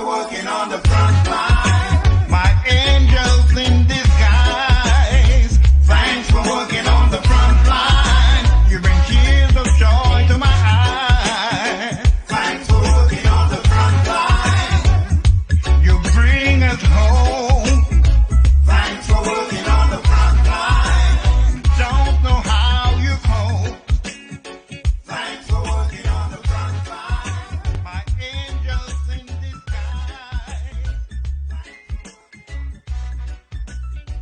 for working on the front line. My angels in disguise. Thanks for working on the front line. You bring tears of joy to my eyes. Thanks for working on the front line. You bring us home. Thanks for working on the front line. Don't know how you cope. Thanks for working on the front line. My angels in disguise.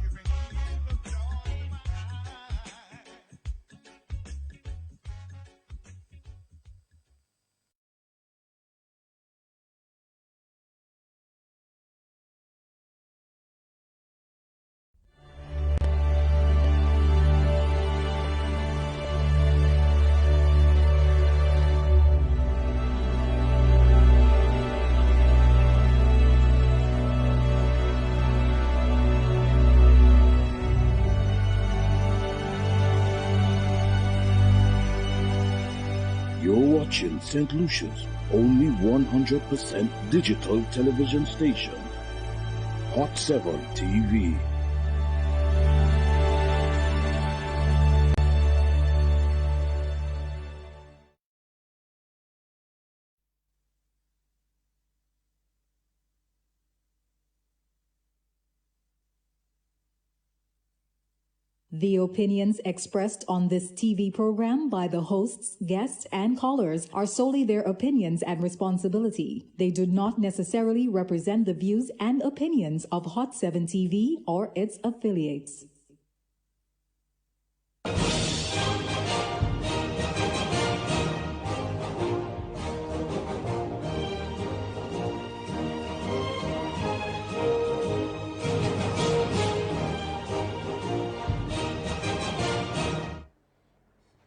You bring tears of joy to my eyes. You're watching St. Lucia's only 100% digital television station, Hot 7 TV. The opinions expressed on this TV program by the hosts, guests, and callers are solely their opinions and responsibility. They do not necessarily represent the views and opinions of Hot 7 TV or its affiliates.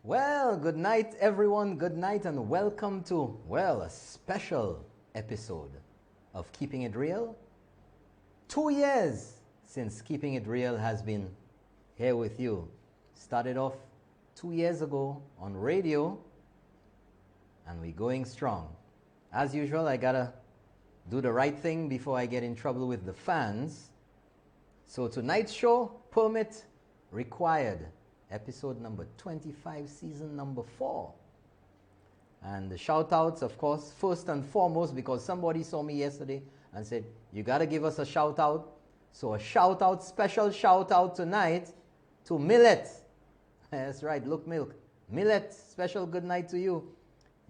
Well, good night, everyone. Good night, and welcome to, well, a special episode of Keeping It Real. 2 years since Keeping It Real has been here with you. Started off 2 years ago on radio, and we're going strong. As usual, I gotta do the right thing before I get in trouble with the fans. So tonight's show, permit required. Episode number 25, season number 4. And the shout outs, of course, first and foremost, because somebody saw me yesterday and said, you got to give us a shout out. So a shout out, special shout out tonight to Millet. That's right, look, Milk. Millet, special good night to you.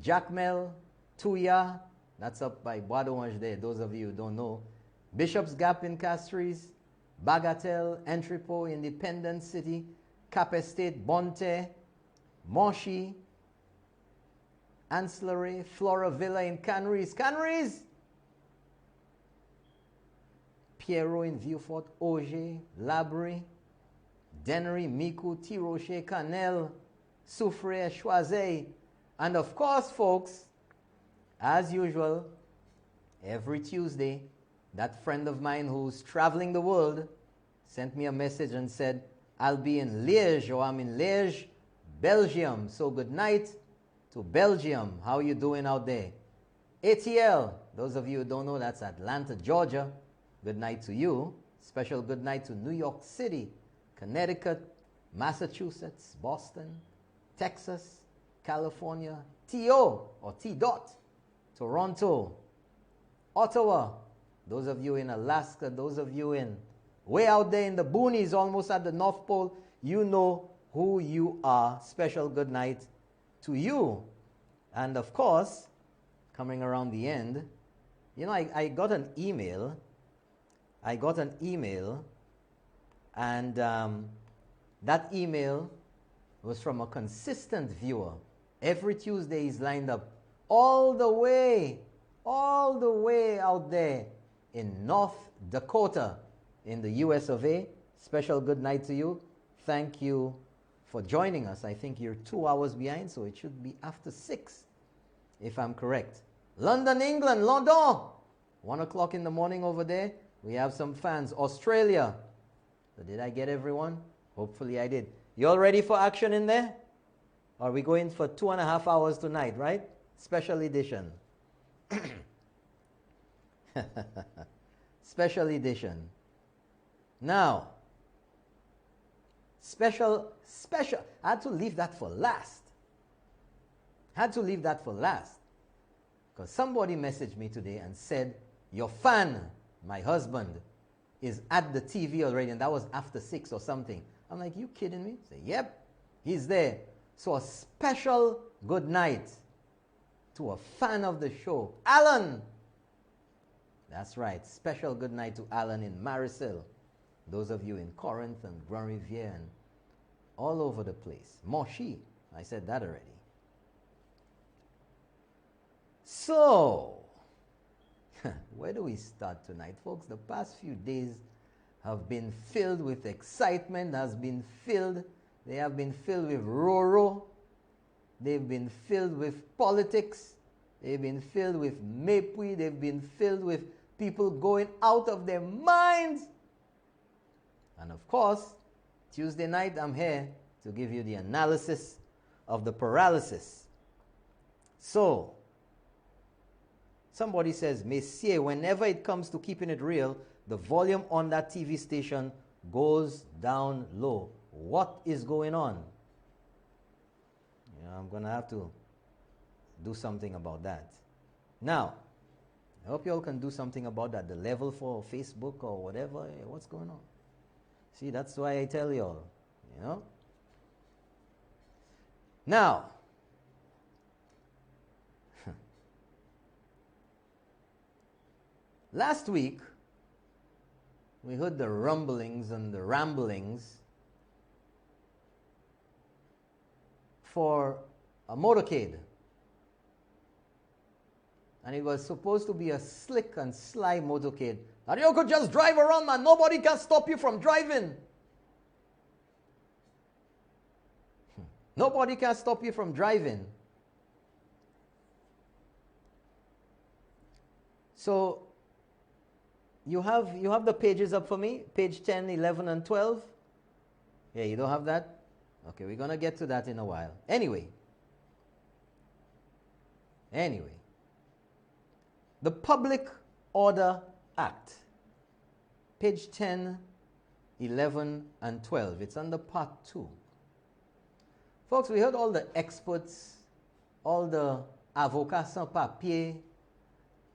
Jackmel, Tuya, that's up by Bois d'Orange there, those of you who don't know. Bishop's Gap in Castries, Bagatelle, Entrepot, Independence City, Cap Estate, Bonte, Moshi, Ancillary, Flora Villa in Canries. Canries! Pierrot in Vieux-Fort, Auger, Labry, Dennery, Miku, Tirocher, Canel, Soufrière, Choiset. And of course, folks, as usual, every Tuesday, that friend of mine who's traveling the world sent me a message and said, I'll be in Liège, or I'm in Liège, Belgium. So good night to Belgium. How you doing out there? ATL, those of you who don't know, that's Atlanta, Georgia. Good night to you. Special good night to New York City, Connecticut, Massachusetts, Boston, Texas, California, TO or T-Dot, Toronto, Ottawa, those of you in Alaska, those of you in way out there in the boonies, almost at the North Pole, you know who you are. Special good night to you. And of course, coming around the end, you know, I got an email. And that email was from a consistent viewer. Every Tuesday he's lined up all the way out there in North Dakota in the US of A. Special good night to you. Thank you for joining us. I think you're 2 hours behind, so it should be after 6, if I'm correct. London, England, London. 1 o'clock in the morning over there. We have some fans. Australia. So did I get everyone? Hopefully I did. You all ready for action in there? Are we going for 2.5 hours tonight, right? Special edition. Special edition. Now, special. I had to leave that for last. Because somebody messaged me today and said, your fan, my husband, is at the TV already, and that was after 6 or something. I'm like, you kidding me? Say, yep, he's there. So a special good night to a fan of the show, Alan. That's right, special good night to Alan in Marisol. Those of you in Corinth and Grand Riviere and all over the place. Moshi, I said that already. So, where do we start tonight, folks? The past few days have been filled with excitement, they have been filled with Roro, they've been filled with politics, they've been filled with Mepui, they've been filled with people going out of their minds. And of course, Tuesday night I'm here to give you the analysis of the paralysis. So, somebody says, Messier, whenever it comes to keeping it real, the volume on that TV station goes down low. What is going on? I'm going to have to do something about that. Now, I hope you all can do something about that. The level for Facebook or whatever, what's going on? See, that's why I tell you all, Now, last week, we heard the rumblings and the ramblings for a motorcade. And it was supposed to be a slick and sly motorcade. And you could just drive around, man. Nobody can stop you from driving. Nobody can stop you from driving. So, you have the pages up for me? Page 10, 11, and 12? Yeah, you don't have that? Okay, we're going to get to that in a while. Anyway. The Public Order Act. Page 10, 11, and 12. It's under part 2. Folks, we heard all the experts, all the avocats sans papier,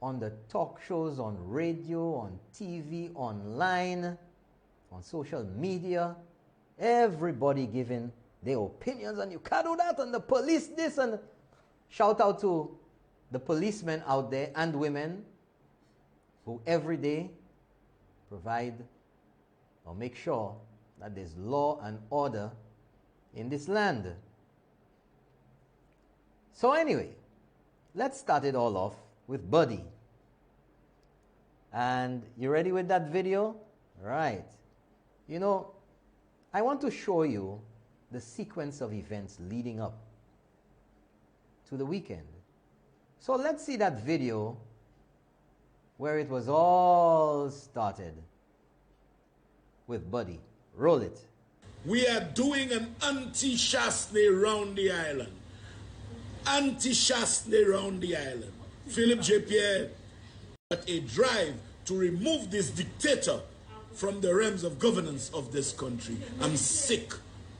on the talk shows, on radio, on TV, online, on social media, everybody giving their opinions, and you can't do that, and the police this, and shout out to the policemen out there and women who every day provide or make sure that there's law and order in this land. So anyway, let's start it all off with Buddy. And you ready with that video? Right. I want to show you the sequence of events leading up to the weekend. So let's see that video where it was all started with Buddy. Roll it. We are doing an anti-Shastney round the island. Anti-Shastney round the island. Philip J. Pierre, at a drive to remove this dictator from the realms of governance of this country. I'm sick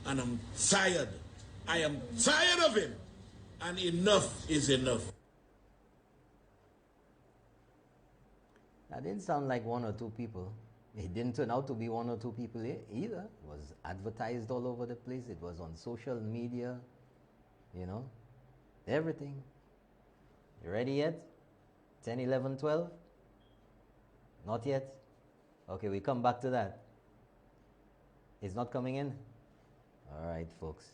and I'm tired. I am tired of him, and enough is enough. That didn't sound like one or two people. It didn't turn out to be one or two people either. It was advertised all over the place. It was on social media, everything. You ready yet? 10, 11, 12? Not yet? Okay, we come back to that. It's not coming in? All right, folks.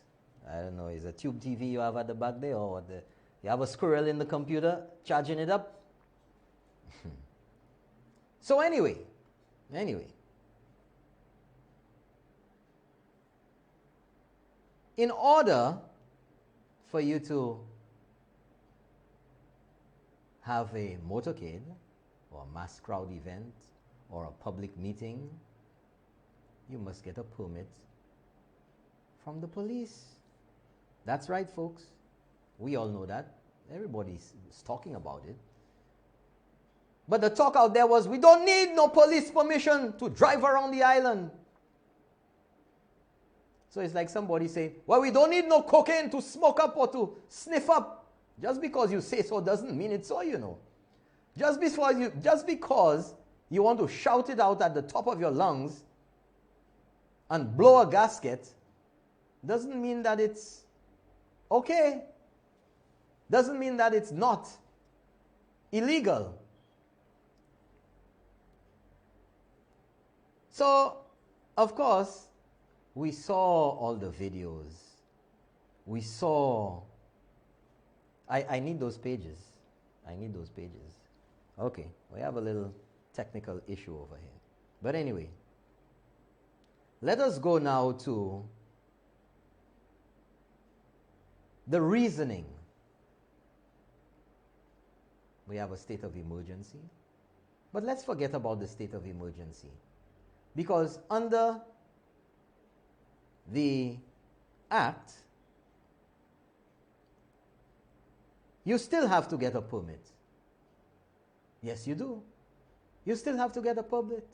I don't know. Is a tube TV you have at the back there, or you have a squirrel in the computer charging it up? So anyway, in order for you to have a motorcade or a mass crowd event or a public meeting, you must get a permit from the police. That's right, folks. We all know that. Everybody's talking about it. But the talk out there was, we don't need no police permission to drive around the island. So it's like somebody saying, well, we don't need no cocaine to smoke up or to sniff up. Just because you say so doesn't mean it's so, you know. Just because you want to shout it out at the top of your lungs and blow a gasket doesn't mean that it's okay. Doesn't mean that it's not illegal. So, of course, we saw all the videos. We saw... I need those pages. I need those pages. Okay, we have a little technical issue over here. But anyway, let us go now to the reasoning. We have a state of emergency. But let's forget about the state of emergency. Because under the Act, you still have to get a permit. Yes, you do. You still have to get a permit.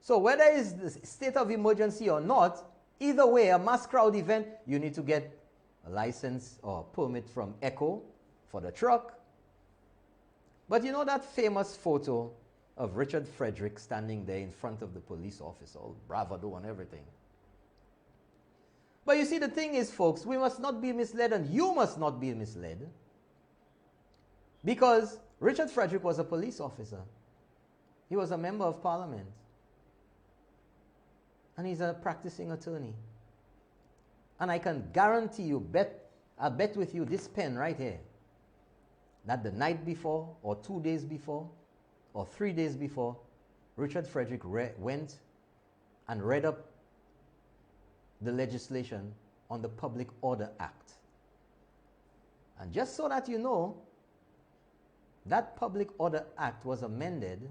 So whether it's the state of emergency or not, either way, a mass crowd event, you need to get a license or a permit from ECHO for the truck. But you know that famous photo of Richard Frederick standing there in front of the police officer, all bravado and everything. But you see, the thing is, folks, we must not be misled, and you must not be misled, because Richard Frederick was a police officer. He was a member of parliament. And he's a practicing attorney. And I can guarantee you, I'll bet with you this pen right here, that the night before, or 2 days before, or 3 days before, Richard Frederick went and read up the legislation on the Public Order Act. And just so that you know, that Public Order Act was amended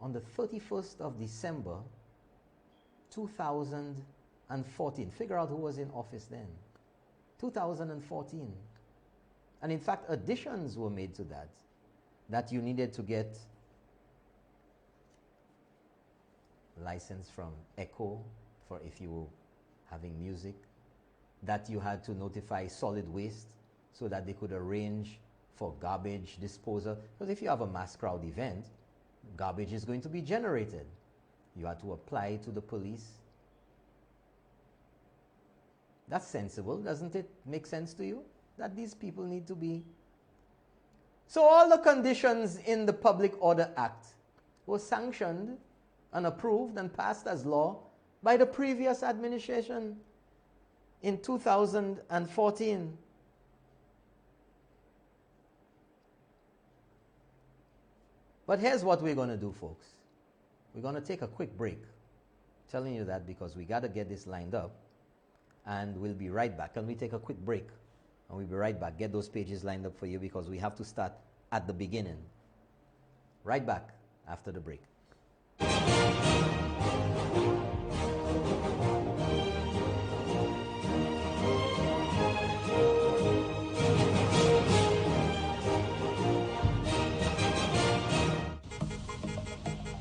on the 31st of December 2014. Figure out who was in office then. 2014. And in fact, additions were made to that you needed to get license from ECHO for if you were having music, that you had to notify solid waste so that they could arrange for garbage disposal. Because if you have a mass crowd event, garbage is going to be generated. You had to apply to the police. That's sensible. Doesn't it make sense to you? That these people need to be... So all the conditions in the Public Order Act were sanctioned and approved and passed as law by the previous administration in 2014. But here's what we're going to do, folks. We're going to take a quick break. I'm telling you that because we got to get this lined up. And we'll be right back. Can we take a quick break? And we'll be right back. Get those pages lined up for you because we have to start at the beginning. Right back after the break.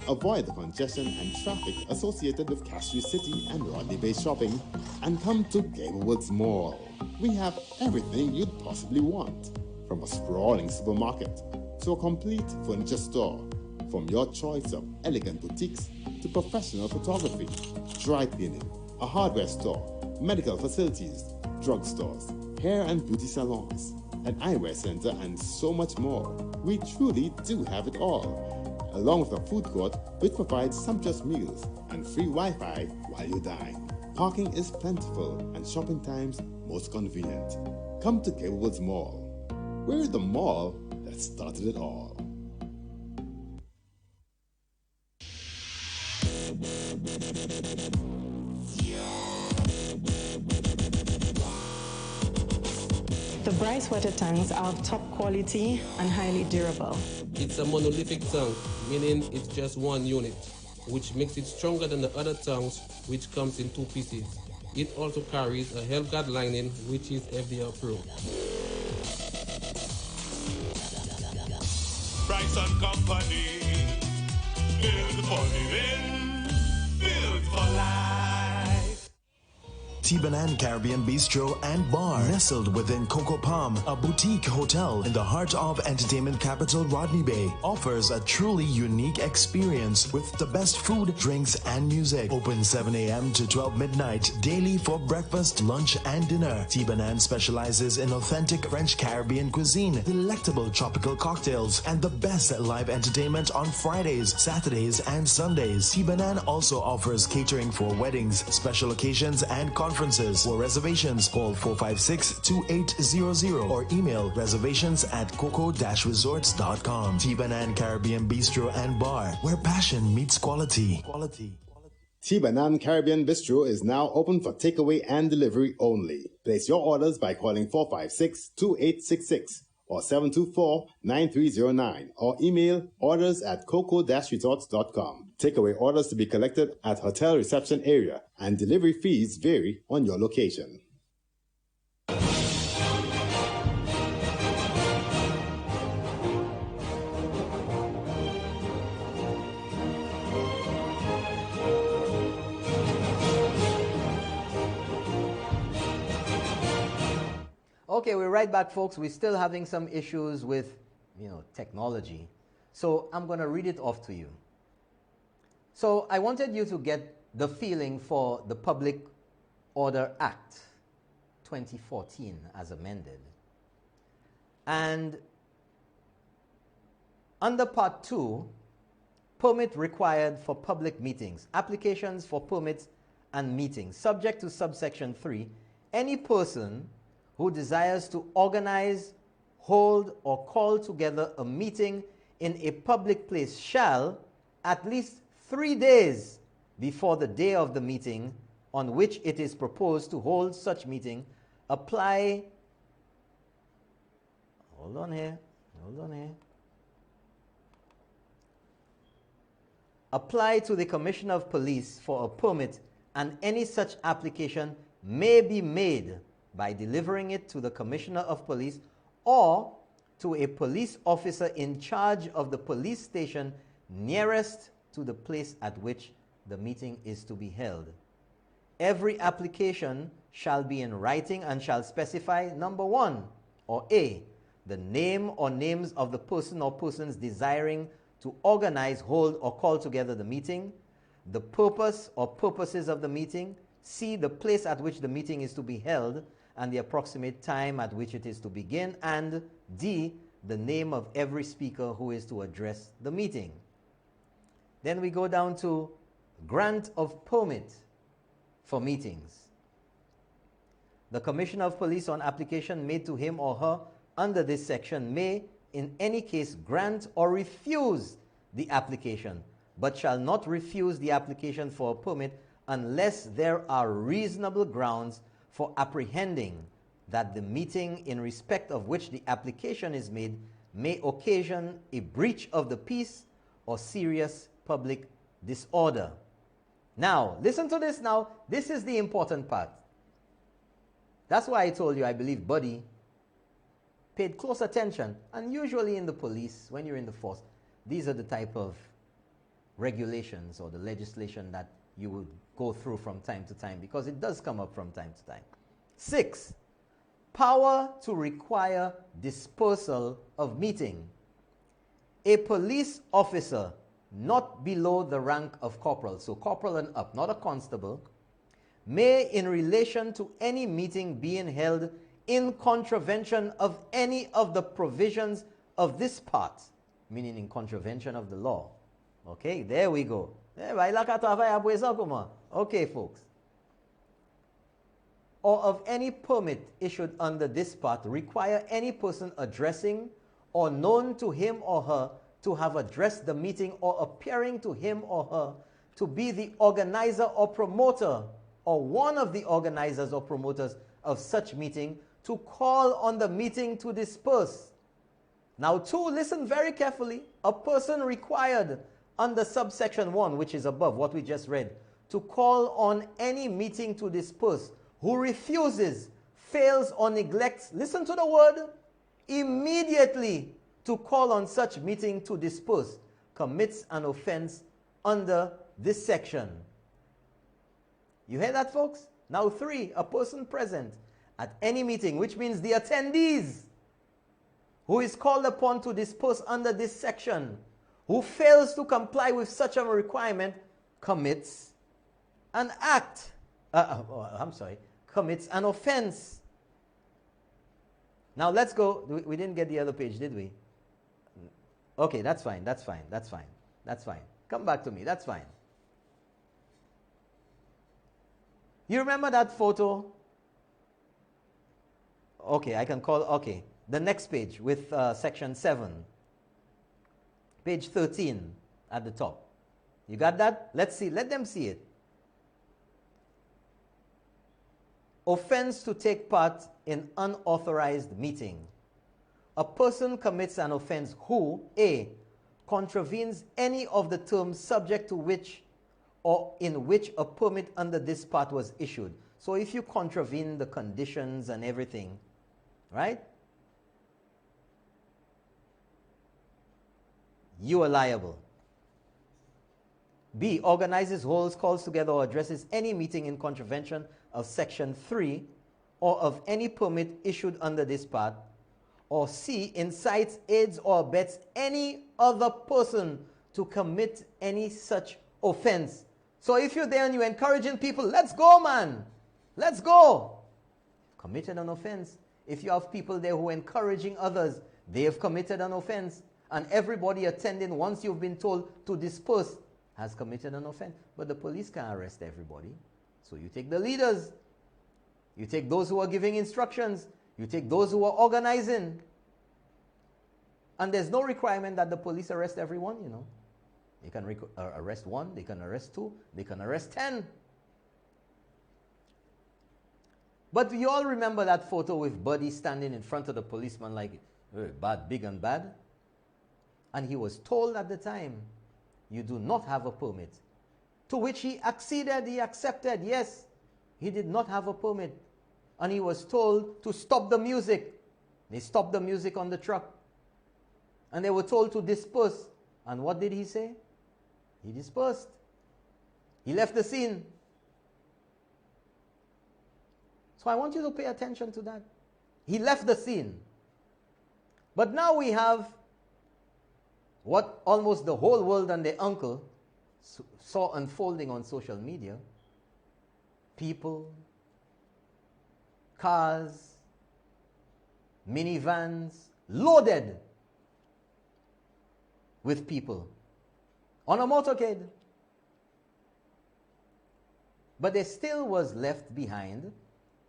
Avoid the congestion and traffic associated with Castries City and Rodney Bay shopping and come to Gablewoods Mall. We have everything you'd possibly want, from a sprawling supermarket to a complete furniture store, from your choice of elegant boutiques to professional photography, dry cleaning, a hardware store, medical facilities, drugstores, hair and beauty salons, an eyewear center, and so much more. We truly do have it all, along with a food court which provides sumptuous meals and free Wi-Fi while you dine. Parking is plentiful and shopping times most convenient. Come to Gablewoods Mall. We're the mall that started it all. The Bryce water tanks are of top quality and highly durable. It's a monolithic tank, meaning it's just one unit, which makes it stronger than the other tanks, which comes in 2 pieces. It also carries a Hellguard lining, which is FDA approved. Rice and Company. Build for living, build for life. Tibanan Caribbean Bistro and Bar, nestled within Coco Palm, a boutique hotel in the heart of entertainment capital Rodney Bay, offers a truly unique experience with the best food, drinks, and music. Open 7 a.m. to 12 midnight daily for breakfast, lunch, and dinner. Tibanan specializes in authentic French Caribbean cuisine, delectable tropical cocktails, and the best live entertainment on Fridays, Saturdays, and Sundays. Tibanan also offers catering for weddings, special occasions, and conferences. For reservations, call 456-2800 or email reservations@coco-resorts.com. Tibanan Caribbean Bistro and Bar, where passion meets quality. Tibanan Caribbean Bistro is now open for takeaway and delivery only. Place your orders by calling 456-2866 or 724-9309 or email orders@coco-resorts.com. Takeaway orders to be collected at hotel reception area and delivery fees vary on your location. Okay, we're right back, folks. We're still having some issues with, technology. So I'm going to read it off to you. So I wanted you to get the feeling for the Public Order Act 2014 as amended. And under Part 2, permit required for public meetings, applications for permits and meetings. Subject to subsection 3, any person who desires to organize, hold, or call together a meeting in a public place shall, at least 3 days before the day of the meeting on which it is proposed to hold such meeting, apply. Hold on here. Apply to the Commissioner of Police for a permit, and any such application may be made by delivering it to the Commissioner of Police or to a police officer in charge of the police station nearest to the place at which the meeting is to be held. Every application shall be in writing and shall specify, number 1, or A, the name or names of the person or persons desiring to organize, hold, or call together the meeting, the purpose or purposes of the meeting, C, the place at which the meeting is to be held, and the approximate time at which it is to begin, and D, the name of every speaker who is to address the meeting. Then we go down to grant of permit for meetings. The Commissioner of Police, on application made to him or her under this section, may in any case grant or refuse the application, but shall not refuse the application for a permit unless there are reasonable grounds for apprehending that the meeting in respect of which the application is made may occasion a breach of the peace or serious public disorder. Now, listen to this now. This is the important part. That's why I told you I believe Buddy paid close attention. And usually in the police, when you're in the force, these are the type of regulations or the legislation that you would go through from time to time, because it does come up from time to time. 6, power to require dispersal of meeting. A police officer not below the rank of corporal, so corporal and up, not a constable, may, in relation to any meeting being held in contravention of any of the provisions of this part, meaning in contravention of the law. Okay, there we go. Okay, folks. Or of any permit issued under this part, require any person addressing or known to him or her to have addressed the meeting or appearing to him or her to be the organizer or promoter or one of the organizers or promoters of such meeting to call on the meeting to disperse. Now 2, listen very carefully. A person required under subsection 1, which is above what we just read, to call on any meeting to disperse, who refuses, fails, or neglects, listen to the word, immediately to call on such meeting to disperse commits an offense under this section. You hear that, folks? Now 3, a person present at any meeting, which means the attendees, who is called upon to disperse under this section, who fails to comply with such a requirement, commits an act. Commits an offense. Now let's go. We didn't get the other page, did we? Okay, that's fine. Come back to me. That's fine. You remember that photo? Okay, I can call. Okay, the next page with section 7. Page 13 at the top. You got that? Let's see. Let them see it. Offense to take part in unauthorized meeting. A person commits an offense who, A, contravenes any of the terms subject to which or in which a permit under this part was issued. So if you contravene the conditions and everything, right? You are liable. B, organizes, holds, calls together, or addresses any meeting in contravention of section 3 or of any permit issued under this part. Or C, incites, aids, or abets any other person to commit any such offense. So if you're there and you're encouraging people, let's go, man. Let's go. Committed an offense. If you have people there who are encouraging others, they have committed an offense. And everybody attending, once you've been told to disperse, has committed an offense. But the police can't arrest everybody. So you take the leaders. You take those who are giving instructions. You take those who are organizing. And there's no requirement that the police arrest everyone, you know. They can arrest 1, they can arrest 2, they can arrest 10. But you all remember that photo with Buddy standing in front of the policeman like, bad, big and bad? And he was told at the time, you do not have a permit. To which he acceded, he accepted, yes, he did not have a permit. And he was told to stop the music. They stopped the music on the truck. And they were told to disperse. And what did he say? He dispersed. He left the scene. So I want you to pay attention to that. He left the scene. But now we have what almost the whole world and their uncle saw unfolding on social media. People, cars, minivans, loaded with people on a motorcade. But there still was left behind,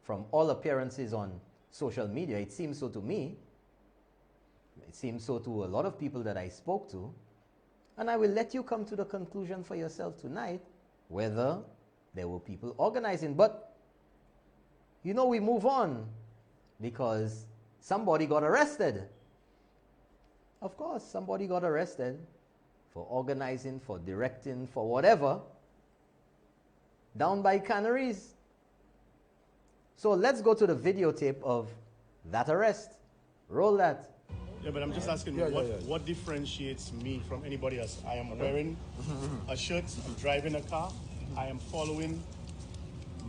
from all appearances on social media, it seems so to me, it seems so to a lot of people that I spoke to, and I will let you come to the conclusion for yourself tonight whether there were people organizing. But you know, we move on because somebody got arrested. Of course, somebody got arrested for organizing, for directing, for whatever, down by Canaries. So let's go to the videotape of that arrest. Roll that. Yeah, but I'm just asking, what differentiates me from anybody else? I am wearing a shirt, I'm driving a car, I am following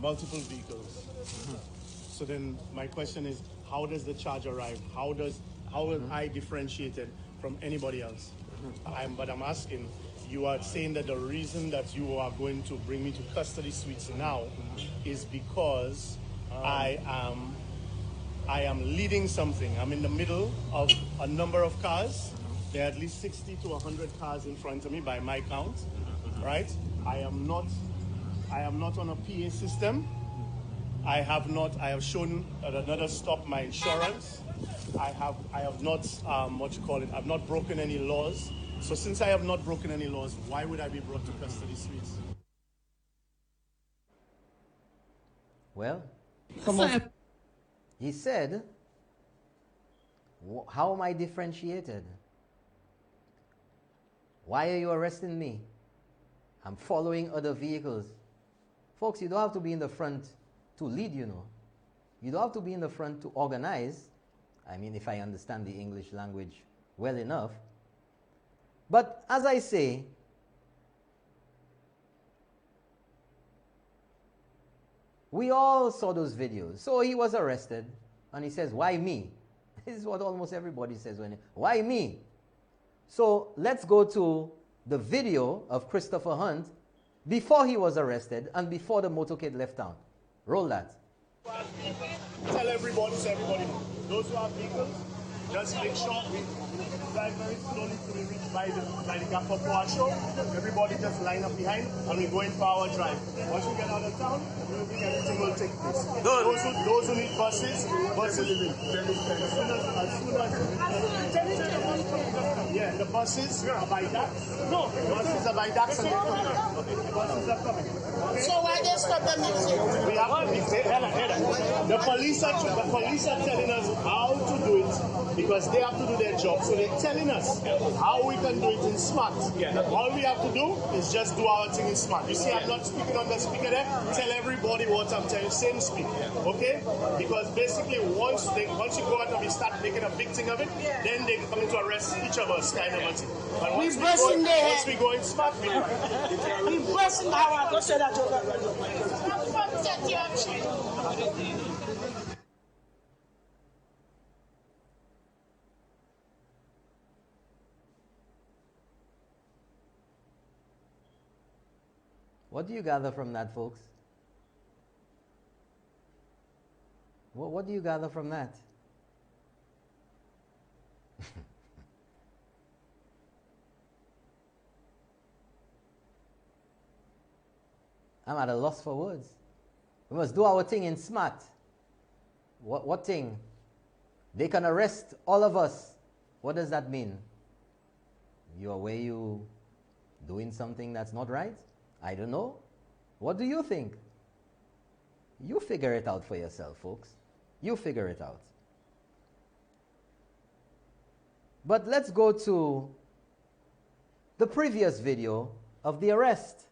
multiple vehicles. So then my question is, how does the charge arrive? How am I differentiated from anybody else? But I'm asking, you are saying that the reason that you are going to bring me to custody suites now is because I am leading something. I'm in the middle of a number of cars. There are at least 60 to 100 cars in front of me by my count, right? I am not on a PA system. I have shown at another stop my insurance. I have not, I've not broken any laws. So since I have not broken any laws, why would I be brought to custody suites? Well, he said, how am I differentiated? Why are you arresting me? I'm following other vehicles. Folks, you don't have to be in the front to lead, you know. You don't have to be in the front to organize. I mean, if I understand the English language well enough. But as I say, we all saw those videos. So he was arrested, and he says, why me? This is what almost everybody says why me? So let's go to the video of Christopher Hunt before he was arrested and before the motorcade left town. Roll that. Tell everybody, so everybody knows. Those who have vehicles, just make sure we drive very slowly till we reach by the gap of our show. Everybody just line up behind and we go in for our drive. Once we get out of town, everything will take place. Those who need buses, as soon as yeah, the buses are by that. No, the buses are by that, and they're coming. The buses are coming. Okay? So why they stop the music? We have to the police are telling us how to do it because they have to do their job. So they're telling us how we can do it in smart. All we have to do is just do our thing in smart. You see, I'm not speaking on the speaker there. Tell everybody what I'm telling you. Same speak. Okay? Because basically once you go out and we start making a big thing of it, then they come to arrest each of us kind of a thing. But once we go in smart, we do it. We busting our go say that What do you gather from that, folks? What do you gather from that? I'm at a loss for words. We must do our thing in smart. What thing? They can arrest all of us. What does that mean? You doing something that's not right? I don't know. What do you think? You figure it out for yourself, folks. You figure it out. But let's go to the previous video of the arrest.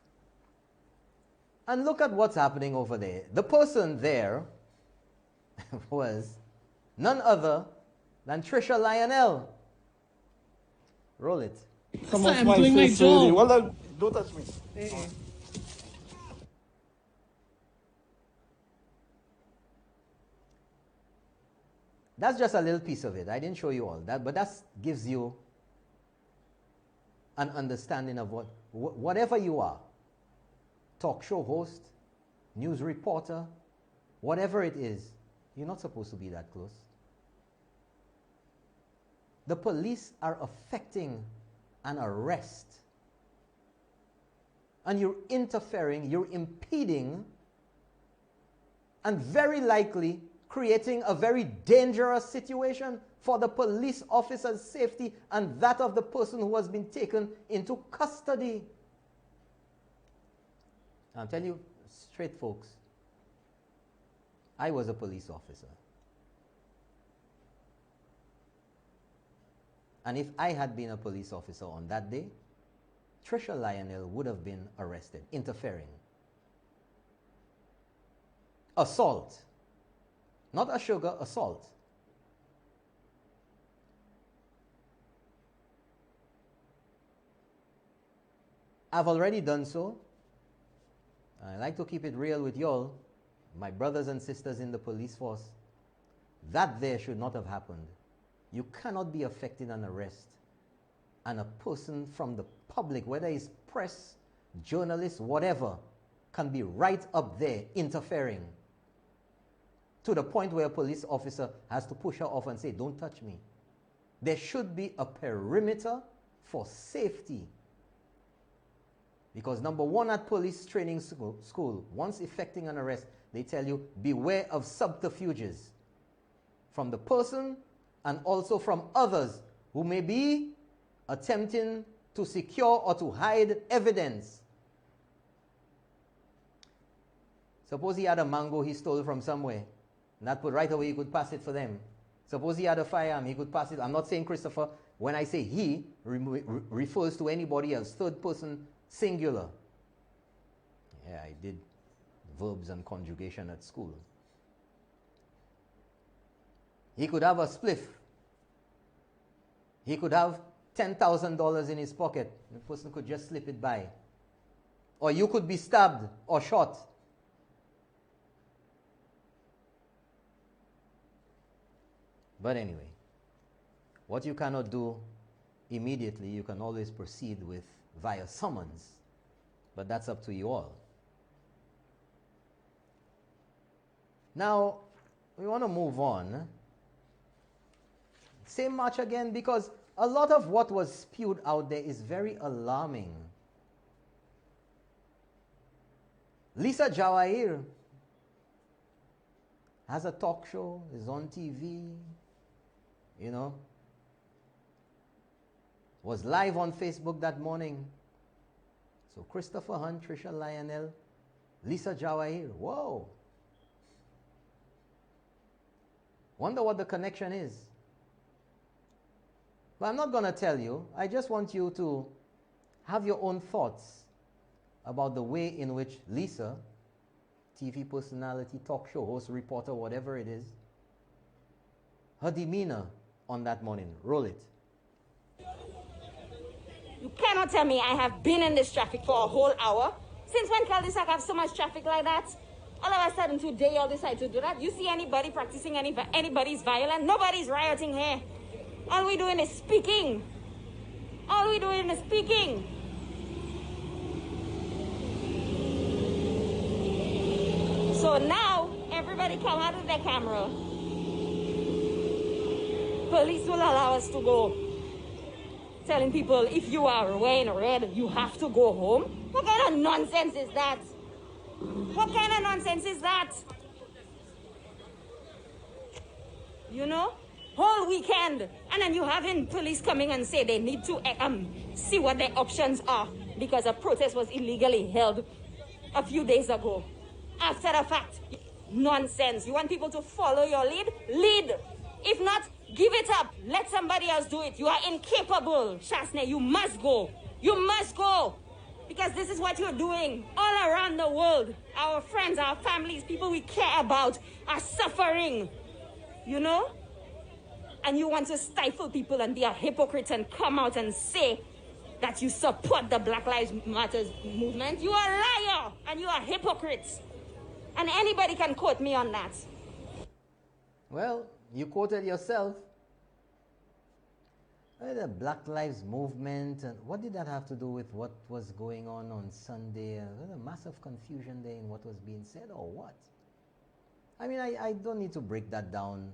And look at what's happening over there. The person there was none other than Trisha Lionel. Roll it. Come off my face, really. Well, don't touch me. That's just a little piece of it. I didn't show you all that, but that gives you an understanding of whatever you are. Talk show host, news reporter, whatever it is, you're not supposed to be that close. The police are effecting an arrest. And you're interfering, you're impeding, and very likely creating a very dangerous situation for the police officer's safety and that of the person who has been taken into custody. I'm telling you straight, folks, I was a police officer. And if I had been a police officer on that day, Trisha Lionel would have been arrested, interfering. Assault. Not a sugar, assault. I've already done so. I like to keep it real with y'all, my brothers and sisters in the police force. That there should not have happened. You cannot be affecting an arrest and a person from the public, whether it's press, journalists, whatever, can be right up there interfering to the point where a police officer has to push her off and say, don't touch me. There should be a perimeter for safety. Because number one, at police training school, once effecting an arrest, they tell you, beware of subterfuges from the person and also from others who may be attempting to secure or to hide evidence. Suppose he had a mango he stole from somewhere, and that put right away he could pass it for them. Suppose he had a firearm, he could pass it. I'm not saying Christopher. When I say he, refers to anybody else, third person singular. Yeah, I did verbs and conjugation at school. He could have a spliff. He could have $10,000 in his pocket. The person could just slip it by. Or you could be stabbed or shot. But anyway, what you cannot do immediately, you can always proceed with via summons. But that's up to you all. Now, we want to move on. Same match again, because a lot of what was spewed out there is very alarming. Lisa Jawahir has a talk show, is on TV, you know, was live on Facebook that morning. So Christopher Hunt, Trisha Lionel, Lisa Jawahir, whoa. Wonder what the connection is. But I'm not going to tell you. I just want you to have your own thoughts about the way in which Lisa, TV personality, talk show host, reporter, whatever it is, her demeanor on that morning. Roll it. You cannot tell me I have been in this traffic for a whole hour. Since when cul-de-sac have so much traffic like that? All of a sudden today y'all decide to do that? You see anybody practicing anybody's violence? Nobody's rioting here. All we doing is speaking. All we doing is speaking. So now everybody come out with their camera. Police will allow us to go. Telling people if you are wearing red, you have to go home. What kind of nonsense is that? What kind of nonsense is that? You know? Whole weekend. And then you having police coming and say they need to see what their options are because a protest was illegally held a few days ago. After the fact, nonsense. You want people to follow your lead? Lead. If not, give it up. Let somebody else do it. You are incapable, Shasne. You must go. You must go. Because this is what you're doing all around the world. Our friends, our families, people we care about are suffering. You know? And you want to stifle people and be a hypocrite and come out and say that you support the Black Lives Matter movement. You are a liar and you are hypocrites. And anybody can quote me on that. Well, you quoted yourself. The Black Lives Movement, and what did that have to do with what was going on Sunday? Was there a massive confusion there in what was being said, or what? I mean, I don't need to break that down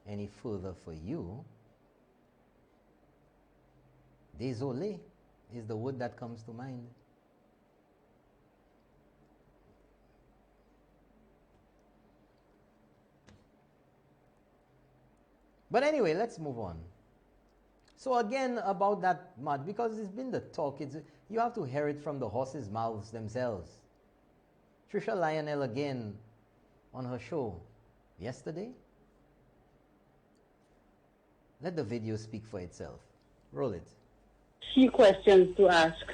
any further for you. Désolé is the word that comes to mind. But anyway, let's move on. So again, about that march, because it's been the talk, you have to hear it from the horses' mouths themselves. Trisha Lionel again on her show yesterday. Let the video speak for itself. Roll it. Few questions to ask.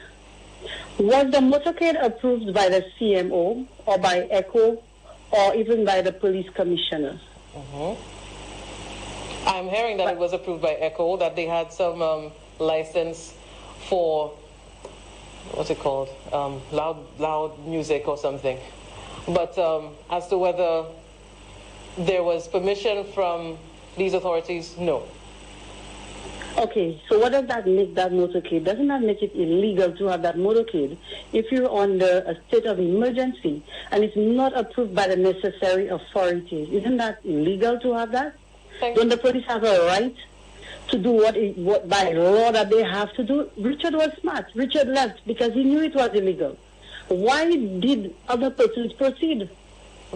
Was the motorcade approved by the CMO or by ECHO or even by the police commissioners? I'm hearing that it was approved by ECHO, that they had some license for, what's it called, loud music or something. But as to whether there was permission from these authorities, no. Okay, so what does that make that motorcade? Doesn't that make it illegal to have that motorcade if you're under a state of emergency and it's not approved by the necessary authorities? Isn't that illegal to have that? Don't the police have a right to do what by law that they have to do? Richard was smart. Richard left because he knew it was illegal. Why did other persons proceed?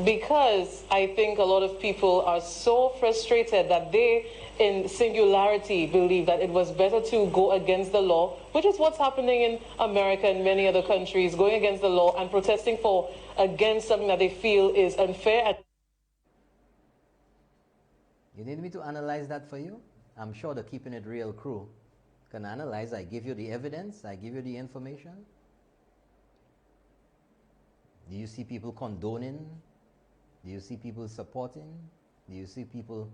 Because I think a lot of people are so frustrated that they, in singularity, believe that it was better to go against the law, which is what's happening in America and many other countries, going against the law and protesting against something that they feel is unfair. You need me to analyze that for you? I'm sure the Keeping It Real crew can analyze. I give you the evidence. I give you the information. Do you see people condoning? Do you see people supporting? Do you see people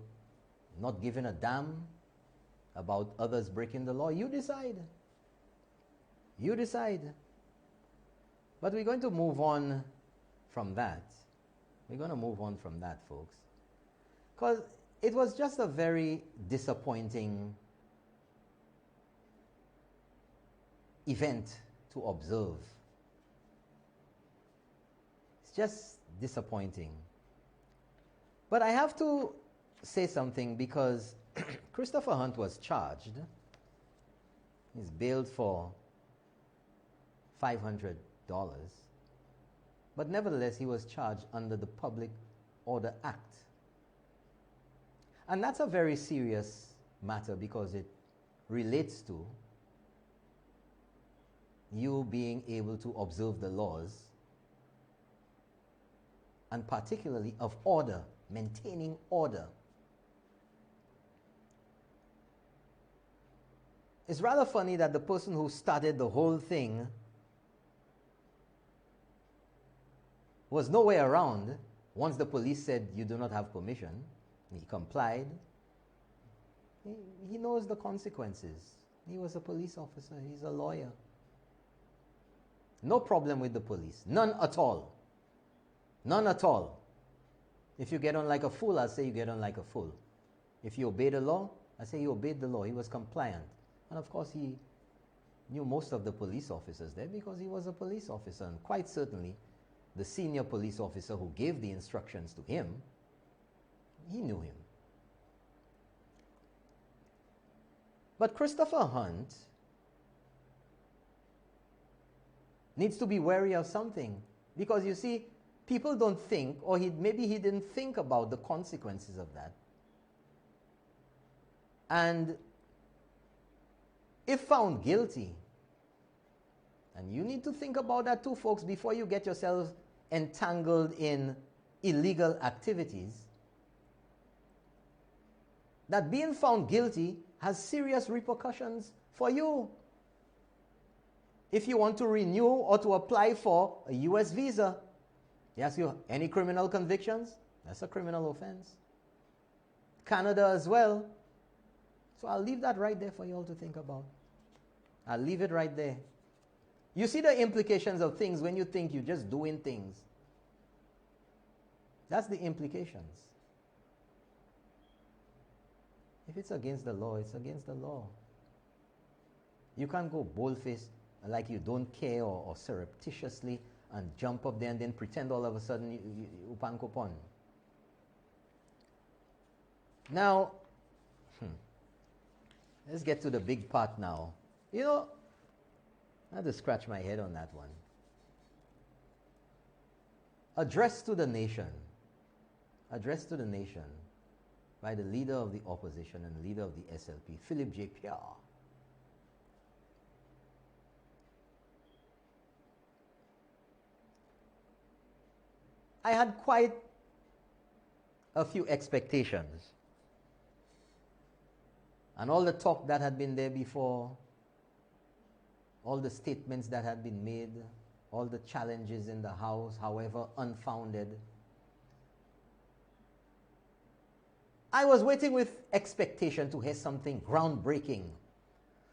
not giving a damn about others breaking the law. You decide. You decide. But we're going to move on from that. We're going to move on from that, folks. Because it was just a very disappointing event to observe. It's just disappointing. But I have to say something because Christopher Hunt was charged. He's bailed for $500. But nevertheless, he was charged under the Public Order Act. And that's a very serious matter because it relates to you being able to observe the laws, and particularly of order, maintaining order. It's rather funny that the person who started the whole thing was nowhere around once the police said you do not have permission. He complied. He knows the consequences. He was a police officer. He's a lawyer. No problem with the police. None at all. None at all. If you get on like a fool, I'll say you get on like a fool. If you obey the law, I say you obeyed the law. He was compliant. And of course, he knew most of the police officers there because he was a police officer. And quite certainly, the senior police officer who gave the instructions to him, he knew him. But Christopher Hunt needs to be wary of something. Because you see, people don't think, or maybe he didn't think about the consequences of that. And if found guilty, and you need to think about that too, folks, before you get yourselves entangled in illegal activities, that being found guilty has serious repercussions for you. If you want to renew or to apply for a U.S. visa, they ask you, any criminal convictions? That's a criminal offense. Canada as well. So I'll leave that right there for you all to think about. I'll leave it right there. You see the implications of things when you think you're just doing things. That's the implications. If it's against the law, it's against the law. You can't go bold-faced like you don't care or surreptitiously and jump up there and then pretend all of a sudden you upan kupon. Now, let's get to the big part now. You know, I had to scratch my head on that one. Address to the nation. Address to the nation by the leader of the opposition and leader of the SLP, Philip J. Pierre. I had quite a few expectations. And all the talk that had been there before, all the statements that had been made, all the challenges in the House, however unfounded, I was waiting with expectation to hear something groundbreaking,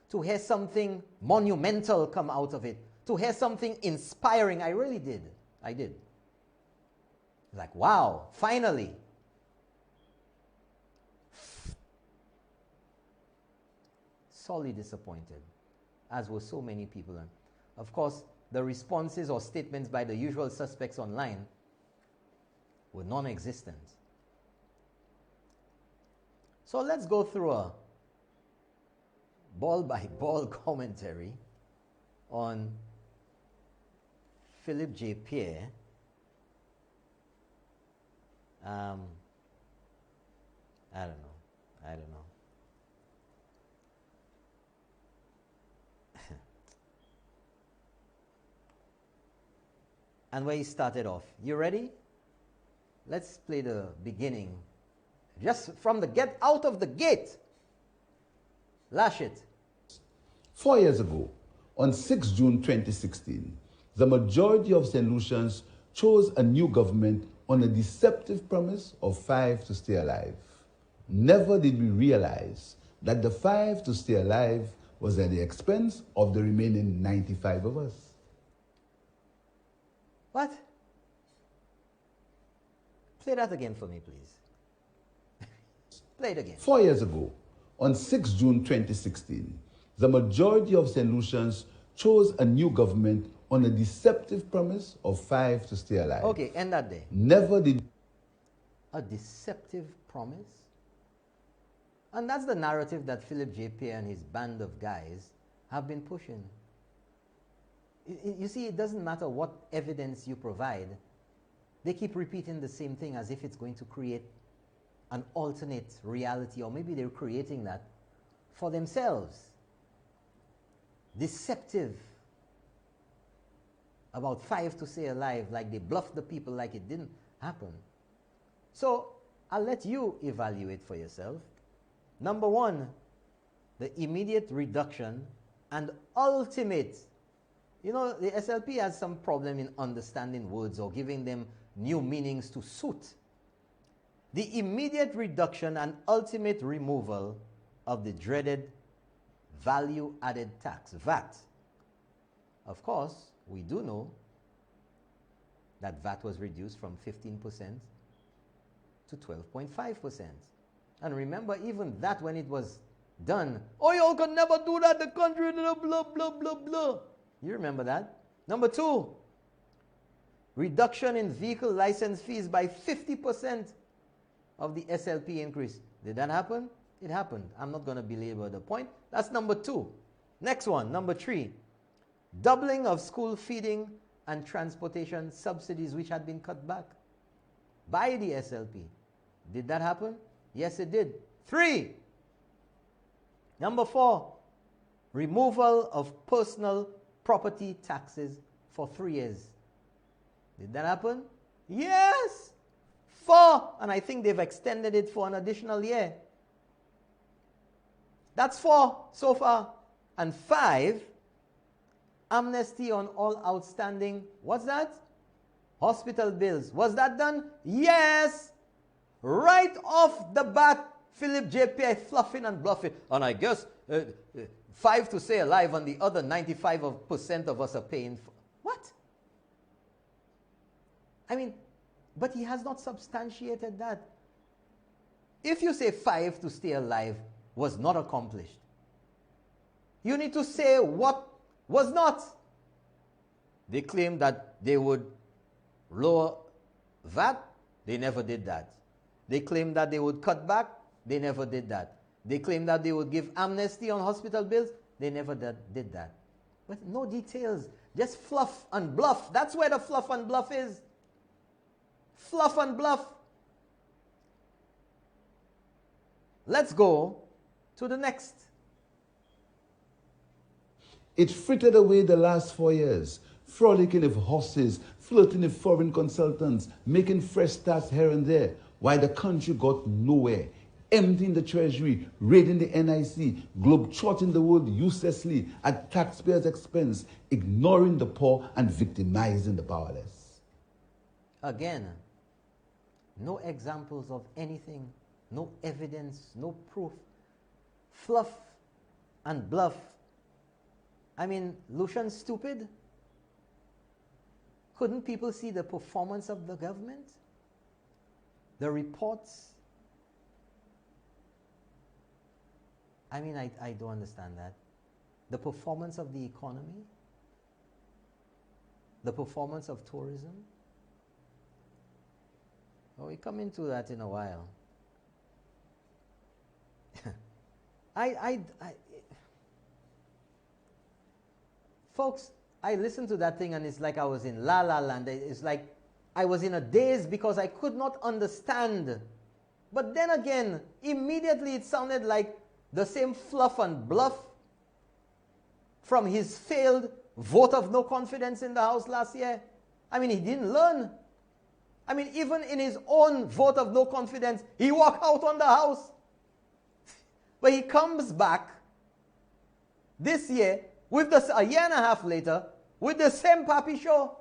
to hear something monumental come out of it, to hear something inspiring. I really did. I did. Like, wow, finally. Sorely disappointed, as were so many people. And of course, the responses or statements by the usual suspects online were non-existent. So let's go through a ball-by-ball commentary on Philip J. Pierre. I don't know. And where he started off. You ready? Let's play the beginning. Just from the get out of the gate. Lash it. 4 years ago, on 6 June 2016, the majority of St. Lucians chose a new government on a deceptive promise of 5 to stay alive. Never did we realize that the 5 to stay alive was at the expense of the remaining 95 of us. What? Play that again for me, please. Play it again. 4 years ago, on 6 June 2016, the majority of St. Lucians chose a new government on a deceptive promise of 5 to stay alive. Okay, end that day. Never did. A deceptive promise? And that's the narrative that Philip J. Pierre and his band of guys have been pushing. You see, it doesn't matter what evidence you provide. They keep repeating the same thing as if it's going to create an alternate reality, or maybe they're creating that for themselves. Deceptive about 5 to stay alive, like they bluffed the people like it didn't happen. So I'll let you evaluate for yourself. Number one, the immediate reduction and ultimate. You know, the SLP has some problem in understanding words or giving them new meanings to suit. The immediate reduction and ultimate removal of the dreaded value-added tax, VAT. Of course, we do know that VAT was reduced from 15% to 12.5%. And remember, even that, when it was done, oh, y'all could never do that, the country, blah, blah, blah, blah, blah. You remember that? Number two, reduction in vehicle license fees by 50% of the SLP increase. Did that happen? It happened. I'm not going to belabor the point. That's number two. Next one, number three, doubling of school feeding and transportation subsidies, which had been cut back by the SLP. Did that happen? Yes, it did. Three. Number four, removal of personal property taxes for 3 years. Did that happen? Yes. 4, and I think they've extended it for an additional year. That's 4 so far. And 5, amnesty on all outstanding, what's that? Hospital bills. Was that done? Yes. Right off the bat, Philip J. Pierre fluffing and bluffing. And I guess 5 to stay alive and the other 95% of us are paying for. What? I mean, but he has not substantiated that. If you say 5 to stay alive was not accomplished, you need to say what was not. They claim that they would lower VAT. They never did that. They claim that they would cut back. They never did that. They claim that they would give amnesty on hospital bills. They never did that. But no details. Just fluff and bluff. That's where the fluff and bluff is. Fluff and bluff. Let's go to the next. It frittered away the last 4 years, frolicking with horses, flirting with foreign consultants, making fresh starts here and there, while the country got nowhere, emptying the treasury, raiding the NIC, globetrotting the world uselessly at taxpayers' expense, ignoring the poor and victimizing the powerless. Again, no examples of anything, no evidence, no proof. Fluff and bluff. I mean, Lucian stupid? Couldn't people see the performance of the government? The reports? I mean, I don't understand that. The performance of the economy? The performance of tourism? Well, we come into that in a while. Folks, I listened to that thing and it's like I was in La La Land. It's like I was in a daze because I could not understand. But then again, immediately it sounded like the same fluff and bluff from his failed vote of no confidence in the House last year. I mean, he didn't learn. I mean, even in his own vote of no confidence, he walked out on the House. But he comes back this year, with a year and a half later, with the same pappy show.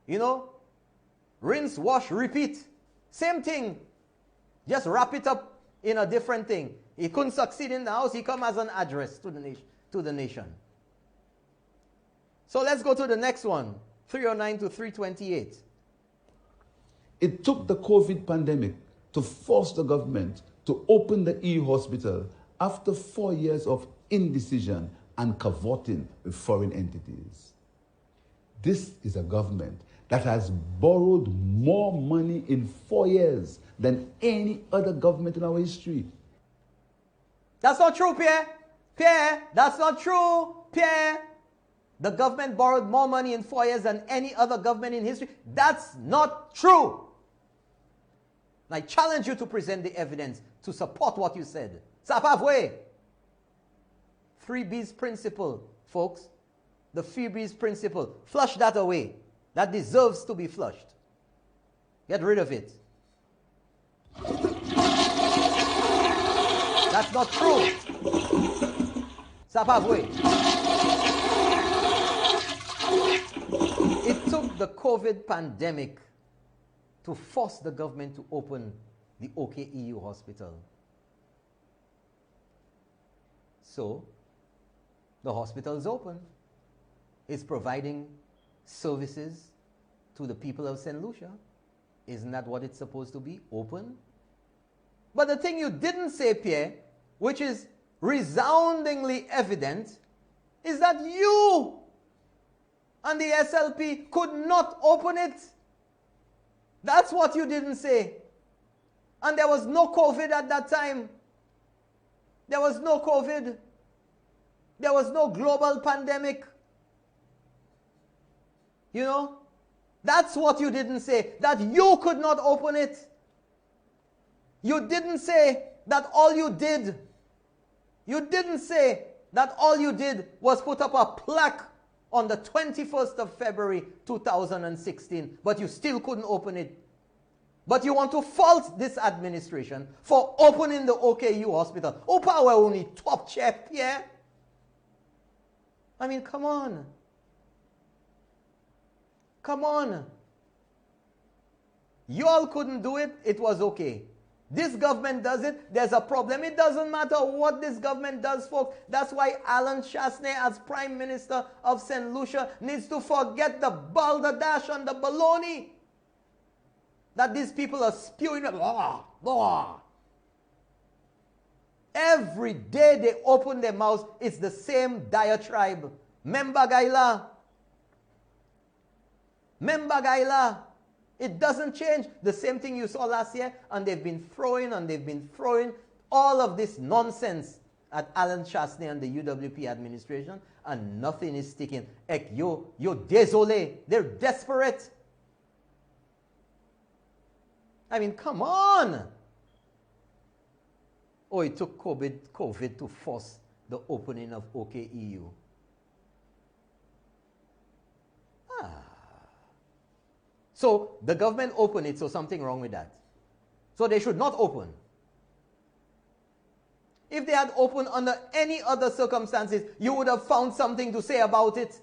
You know, rinse, wash, repeat. Same thing. Just wrap it up in a different thing. He couldn't succeed in the House. He come as an address to the nation. So let's go to the next one, 309 to 328. It took the COVID pandemic to force the government to open the EU hospital after 4 years of indecision and cavorting with foreign entities. This is a government that has borrowed more money in 4 years than any other government in our history. That's not true, Pierre. Pierre, that's not true, Pierre. The government borrowed more money in 4 years than any other government in history. That's not true. And I challenge you to present the evidence to support what you said. Ça pas vrai. 3B's principle, folks. The 3B's principle. Flush that away. That deserves to be flushed. Get rid of it. That's not true. Ça pas vrai. It took the COVID pandemic to force the government to open the OKEU hospital. So, the hospital is open. It's providing services to the people of St. Lucia. Isn't that what it's supposed to be? Open? But the thing you didn't say, Pierre, which is resoundingly evident, is that you and the SLP could not open it. That's what you didn't say. And there was no COVID at that time. There was no COVID. There was no global pandemic. You know? That's what you didn't say. That you could not open it. You didn't say that all you did. You didn't say that all you did was put up a plaque on the 21st of February 2016, but you still couldn't open it. But you want to fault this administration for opening the OKU hospital. Opa, we're only top chef, yeah? I mean, come on. Come on. You all couldn't do it, it was okay. This government does it, there's a problem. It doesn't matter what this government does, folks. That's why Alan Chasney, as Prime Minister of St. Lucia, needs to forget the balderdash and the baloney that these people are spewing. Blah, blah. Every day they open their mouths, it's the same diatribe. Memba Gaila. Memba Gaila. It doesn't change. The same thing you saw last year, and they've been throwing all of this nonsense at Alan Chasney and the UWP administration, and nothing is sticking. You're désolé. They're desperate. I mean, come on. Oh, it took COVID to force the opening of OKEU. So the government opened it, so something wrong with that. So they should not open. If they had opened under any other circumstances, you would have found something to say about it.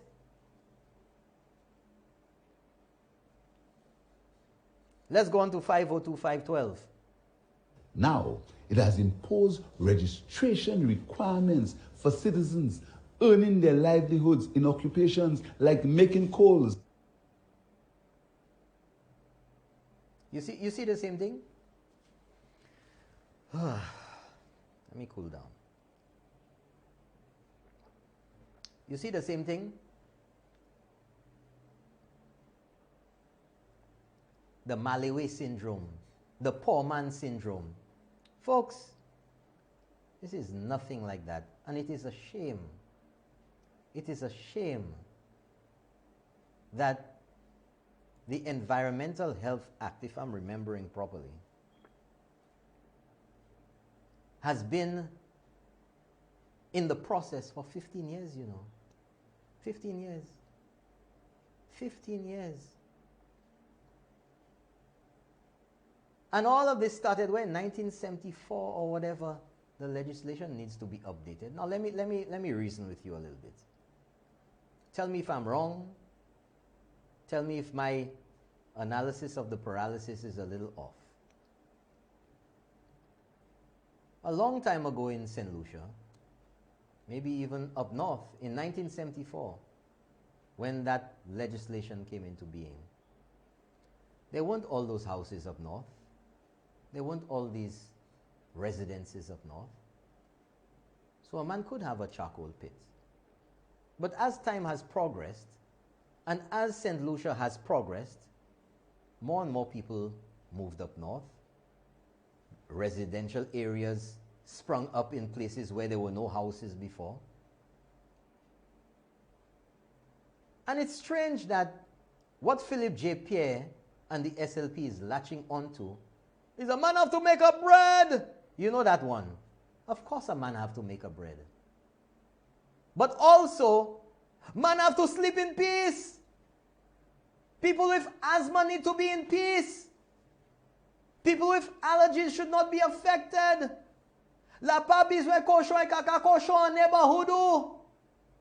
Let's go on to 502.512. Now, it has imposed registration requirements for citizens earning their livelihoods in occupations like making calls. You see the same thing? Let me cool down. You see the same thing? The Malewe syndrome, the poor man syndrome. Folks, this is nothing like that. And it is a shame. It is a shame that the Environmental Health Act, if I'm remembering properly, has been in the process for 15 years, you know. 15 years. 15 years. And all of this started when 1974 or whatever. The legislation needs to be updated. Now let me reason with you a little bit. Tell me if I'm wrong. Tell me if my analysis of the paralysis is a little off. a long time ago in St. Lucia, maybe even up north, in 1974, when that legislation came into being, there weren't all those houses up north. There weren't all these residences up north. So a man could have a charcoal pit. But as time has progressed, and as St. Lucia has progressed, more and more people moved up north. Residential areas sprung up in places where there were no houses before. And it's strange that what Philip J. Pierre and the SLP is latching onto is a man have to make a bread. You know that one. Of course a man have to make a bread. But also, man have to sleep in peace. People with asthma need to be in peace. People with allergies should not be affected. La pa bizwe koshon e kaka koshon neighborhood.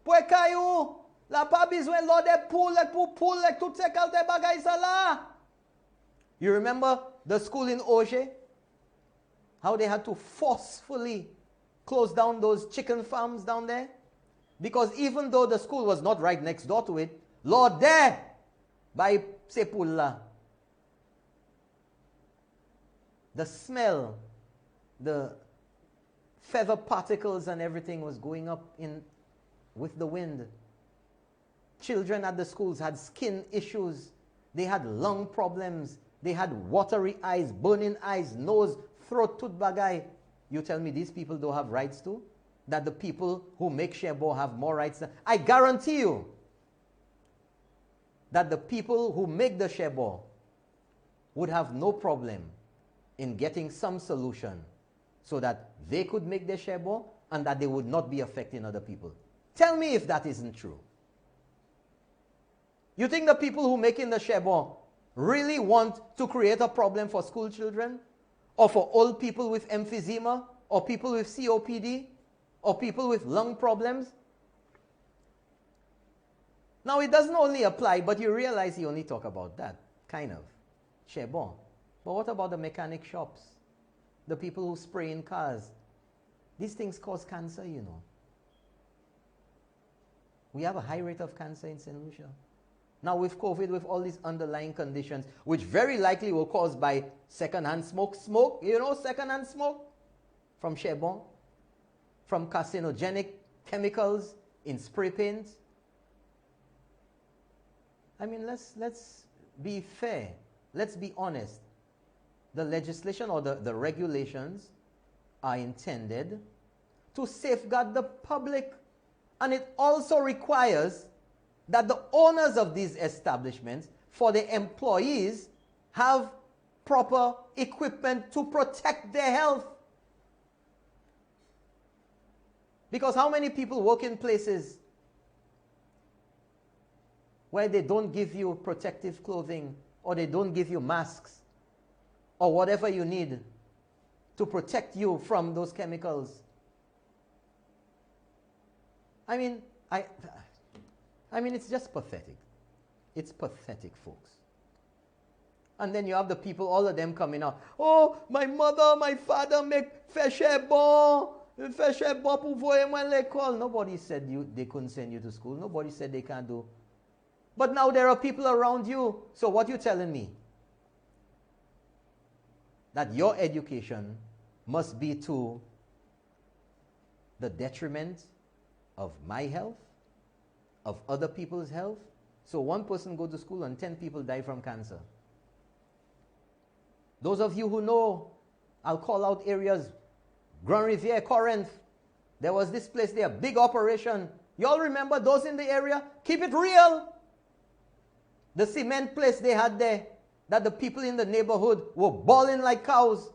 Pwe kayo. La pa bizwe lode pou lek tout se kalte bagay sa la. You remember the school in Auger? How they had to forcefully close down those chicken farms down there? Because even though the school was not right next door to it, Lord there, by Sepulla, the smell, the feather particles and everything was going up in with the wind. Children at the schools had skin issues. They had lung problems. They had watery eyes, burning eyes, nose, throat, tooth bagay. You tell me these people don't have rights too? That the people who make shebo have more rights than... I guarantee you that the people who make the shebo would have no problem in getting some solution so that they could make their shebo and that they would not be affecting other people. Tell me if that isn't true. You think the people who make in the shebo really want to create a problem for school children? Or for old people with emphysema? Or people with COPD? Or people with lung problems? Now it doesn't only apply, but you realize he only talk about that, kind of. Shebo. But what about the mechanic shops? The people who spray in cars? These things cause cancer, you know. We have a high rate of cancer in St. Lucia. Now with COVID, with all these underlying conditions, which very likely were caused by secondhand smoke, you know, secondhand smoke from shebo, from carcinogenic chemicals in spray paint. I mean, let's be fair. Let's be honest. The legislation or the regulations are intended to safeguard the public. And it also requires that the owners of these establishments, for their employees, have proper equipment to protect their health. Because how many people work in places where they don't give you protective clothing, or they don't give you masks, or whatever you need to protect you from those chemicals? I mean, it's just pathetic. It's pathetic, folks. And then you have the people, all of them coming out. Oh, my mother, my father make fèche bon pour voyer moi l'école. Nobody said they couldn't send you to school. Nobody said they can't do. But now there are people around you. So what you telling me? That your education must be to the detriment of my health, of other people's health? So one person go to school and 10 people die from cancer. Those of you who know, I'll call out areas. Grand Riviere, Corinth. There was this place there, big operation. You all remember those in the area? Keep it real. The cement place they had there, that the people in the neighborhood were bawling like cows.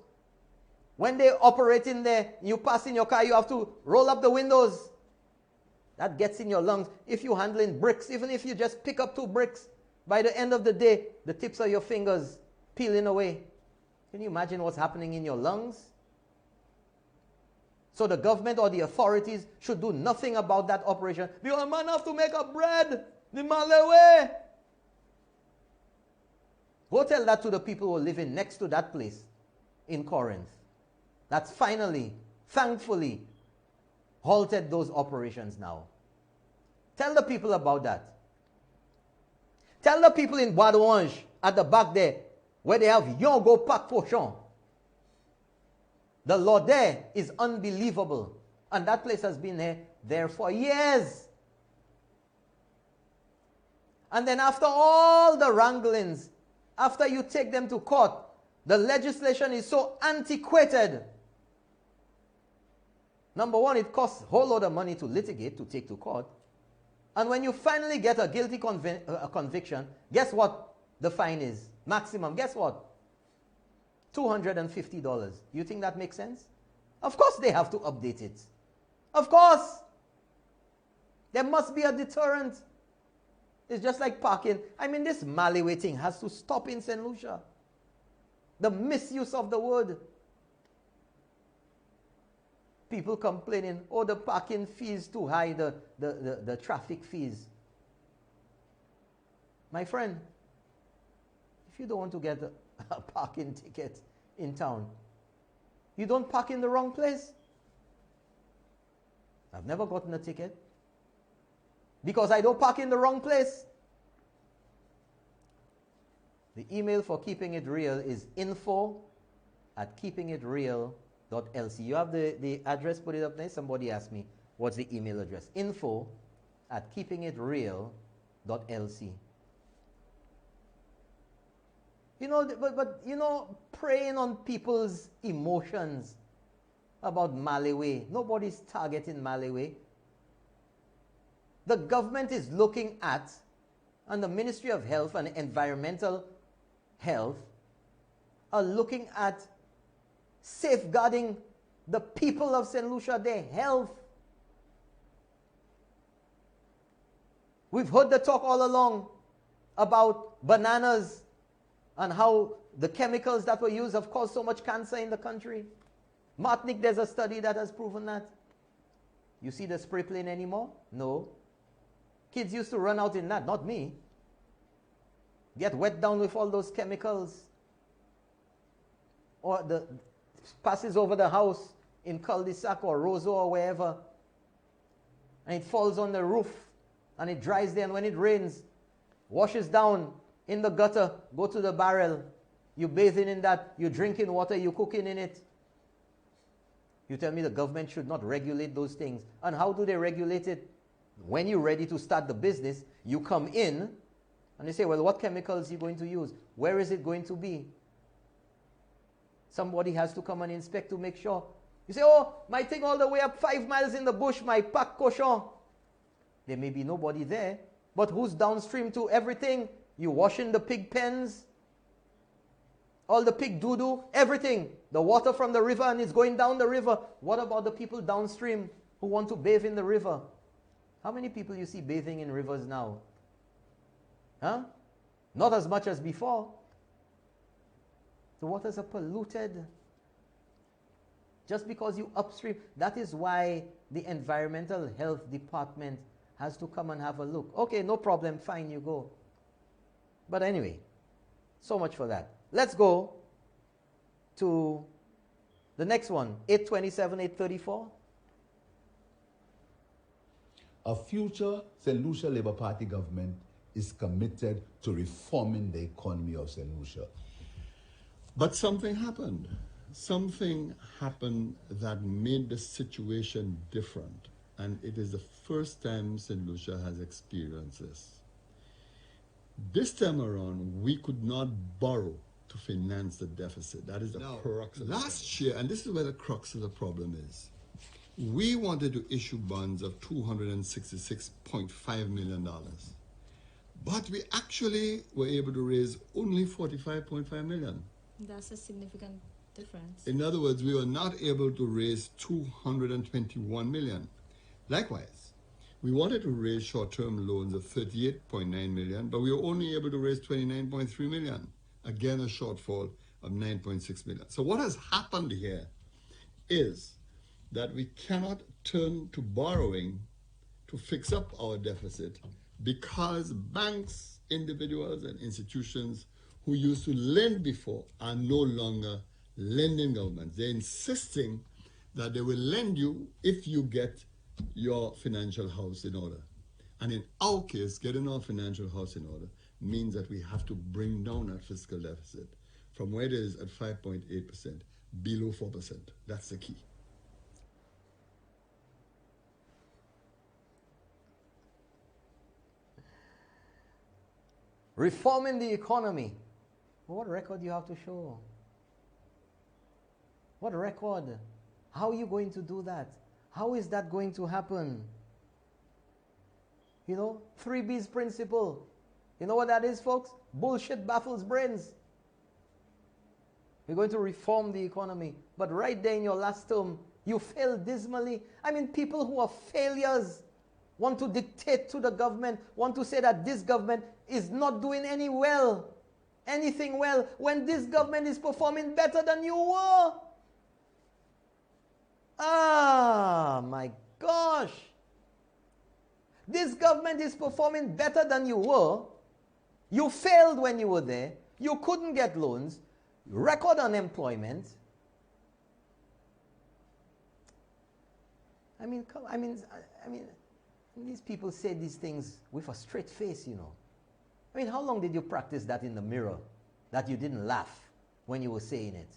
When they operate in there, you pass in your car, you have to roll up the windows. That gets in your lungs. If you're handling bricks, even if you just pick up 2 bricks, by the end of the day, the tips of your fingers peeling away. Can you imagine what's happening in your lungs? So the government or the authorities should do nothing about that operation. Because a man have to make a bread. The Malawi. Go tell that to the people who are living next to that place in Corinth. That's finally thankfully, halted those operations now. Tell the people about that. Tell the people in Bois d'Orange at the back there, where they have Yongo Pak Cochon. The law there is unbelievable. And that place has been there for years. And then after all the wranglings, after you take them to court, the legislation is so antiquated. Number one, it costs a whole lot of money to litigate, to take to court. And when you finally get a guilty conviction, guess what the fine is? Maximum, guess what? $250. You think that makes sense? Of course they have to update it. Of course. There must be a deterrent. It's just like parking. I mean, this Malleyway thing has to stop in St. Lucia. The misuse of the word. People complaining, oh, the parking fees too high, the traffic fees. My friend, if you don't want to get a parking ticket in town, you don't park in the wrong place. I've never gotten a ticket because I don't park in the wrong place. The email for Keeping It Real is info@keepingitreal.lc. You have the address, put it up there. Somebody asked me, what's the email address? info@keepingitreal.lc. You know, but you know, preying on people's emotions about Malleyway. Nobody's targeting Malleyway. The government is looking at, and the Ministry of Health and Environmental Health are looking at safeguarding the people of St. Lucia, their health. We've heard the talk all along about bananas and how the chemicals that were used have caused so much cancer in the country. Martinique, there's a study that has proven that. You see the spray plane anymore? No. Kids used to run out in that, not me. Get wet down with all those chemicals. Or the passes over the house in cul-de-sac or Roseau or wherever. And it falls on the roof and it dries there, and when it rains, washes down in the gutter, go to the barrel. You bathing in that, you drinking water, you cooking in it. You tell me the government should not regulate those things. And how do they regulate it? When you're ready to start the business, you come in and they say, well, what chemicals are you going to use? Where is it going to be? Somebody has to come and inspect to make sure. You say, oh, my thing all the way up 5 miles in the bush, my Pak Cochon. There may be nobody there, but who's downstream to everything? You washing the pig pens, all the pig doo-doo, everything. The water from the river and it's going down the river. What about the people downstream who want to bathe in the river? How many people you see bathing in rivers now? Huh? Not as much as before. The waters are polluted. Just because you upstream. That is why the Environmental Health Department has to come and have a look. Okay, no problem, fine, you go. But anyway, so much for that. Let's go to the next one, 827, 834. A future St. Lucia Labour Party government is committed to reforming the economy of St. Lucia. But something happened. Something happened that made the situation different. And it is the first time St. Lucia has experienced this. This time around, we could not borrow to finance the deficit. That is the crux of it. Last year, and this is where the crux of the problem is, we wanted to issue bonds of $266.5 million. But we actually were able to raise only $45.5 million. That's a significant difference. In other words, we were not able to raise $221 million. Likewise, we wanted to raise short-term loans of $38.9 million, but we were only able to raise $29.3 million. Again, a shortfall of $9.6 million. So what has happened here is that we cannot turn to borrowing to fix up our deficit because banks, individuals, and institutions who used to lend before are no longer lending governments. They're insisting that they will lend you if you get your financial house in order. And in our case, getting our financial house in order means that we have to bring down our fiscal deficit from where it is at 5.8% below 4%. That's the key. Reforming the economy. What record do you have to show? What record? How are you going to do that? How is that going to happen? You know, 3B's principle. You know what that is, folks? Bullshit baffles brains. We're going to reform the economy. But right there in your last term, you failed dismally. I mean, people who are failures want to dictate to the government, want to say that this government is not doing anything well, when this government is performing better than you were. Ah, my gosh. This government is performing better than you were. You failed when you were there. You couldn't get loans. Record unemployment. I mean, these people say these things with a straight face, you know. I mean, how long did you practice that in the mirror, that you didn't laugh when you were saying it?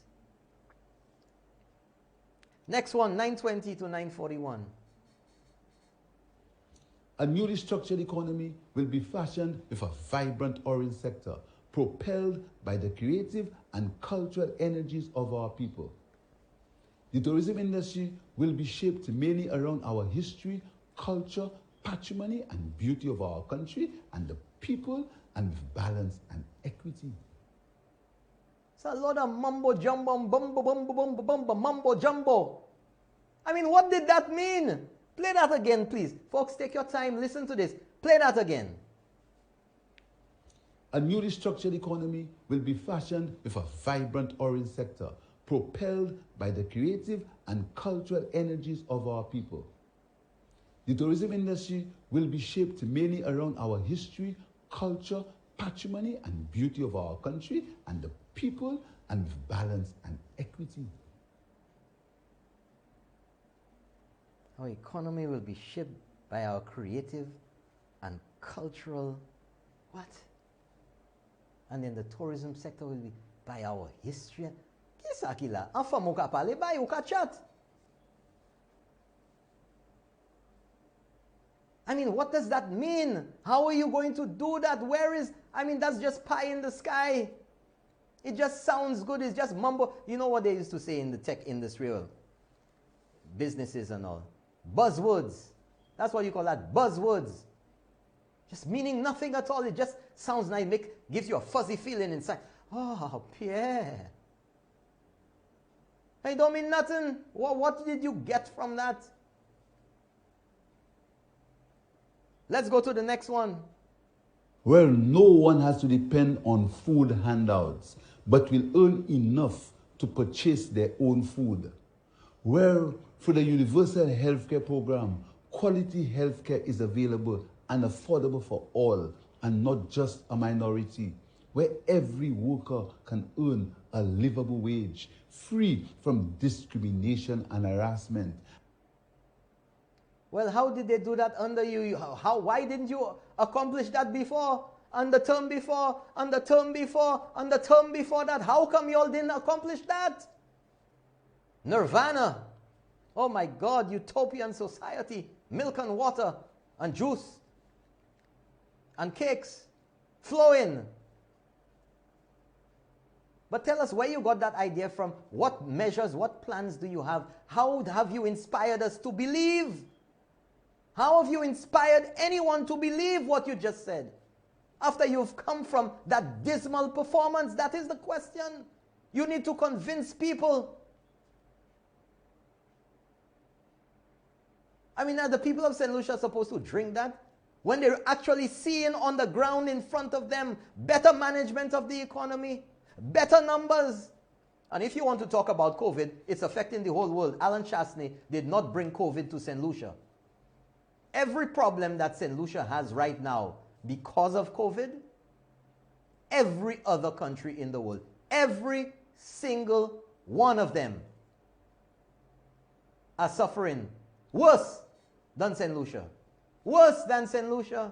Next one, 920 to 941. A newly structured economy will be fashioned with a vibrant orange sector, propelled by the creative and cultural energies of our people. The tourism industry will be shaped mainly around our history, culture, patrimony, and beauty of our country and the people, and with balance and equity. It's a lot of mumbo jumbo, mumbo jumbo. I mean, what did that mean? Play that again, please. Folks, take your time, listen to this. Play that again. A newly structured economy will be fashioned with a vibrant orange sector, propelled by the creative and cultural energies of our people. The tourism industry will be shaped mainly around our history, culture, patrimony, and beauty of our country and the people, and with balance and equity. Our economy will be shaped by our creative and cultural what? And then the tourism sector will be by our history. Qu'est-ce qu'il a? Enfin, mon ka parler, ba ou ka chat. I mean, what does that mean? How are you going to do that? That's just pie in the sky. It just sounds good. It's just mumbo. You know what they used to say in the tech industrial businesses and all? Buzzwords. That's what you call that, buzzwords. Just meaning nothing at all. It just sounds nice, gives you a fuzzy feeling inside. Oh, Pierre. Hey, don't mean nothing. What did you get from that? Let's go to the next one. Well, no one has to depend on food handouts, but will earn enough to purchase their own food. Where, through the Universal Healthcare Program, quality healthcare is available and affordable for all, and not just a minority. Where every worker can earn a livable wage, free from discrimination and harassment. Well, how did they do that under you? Why didn't you accomplish that before? And the term before, and the term before, and the term before that? How come you all didn't accomplish that? Nirvana. Oh my God, utopian society. Milk and water, and juice, and cakes, flowing. But tell us where you got that idea from. What measures, what plans do you have? How have you inspired us to believe? How have you inspired anyone to believe what you just said? After you've come from that dismal performance, that is the question. You need to convince people. Are the people of St. Lucia supposed to drink that? When they're actually seeing on the ground in front of them better management of the economy, better numbers. And if you want to talk about COVID, it's affecting the whole world. Alan Chastney did not bring COVID to St. Lucia. Every problem that St. Lucia has right now because of COVID, every other country in the world, every single one of them are suffering worse than St. Lucia. Worse than St. Lucia.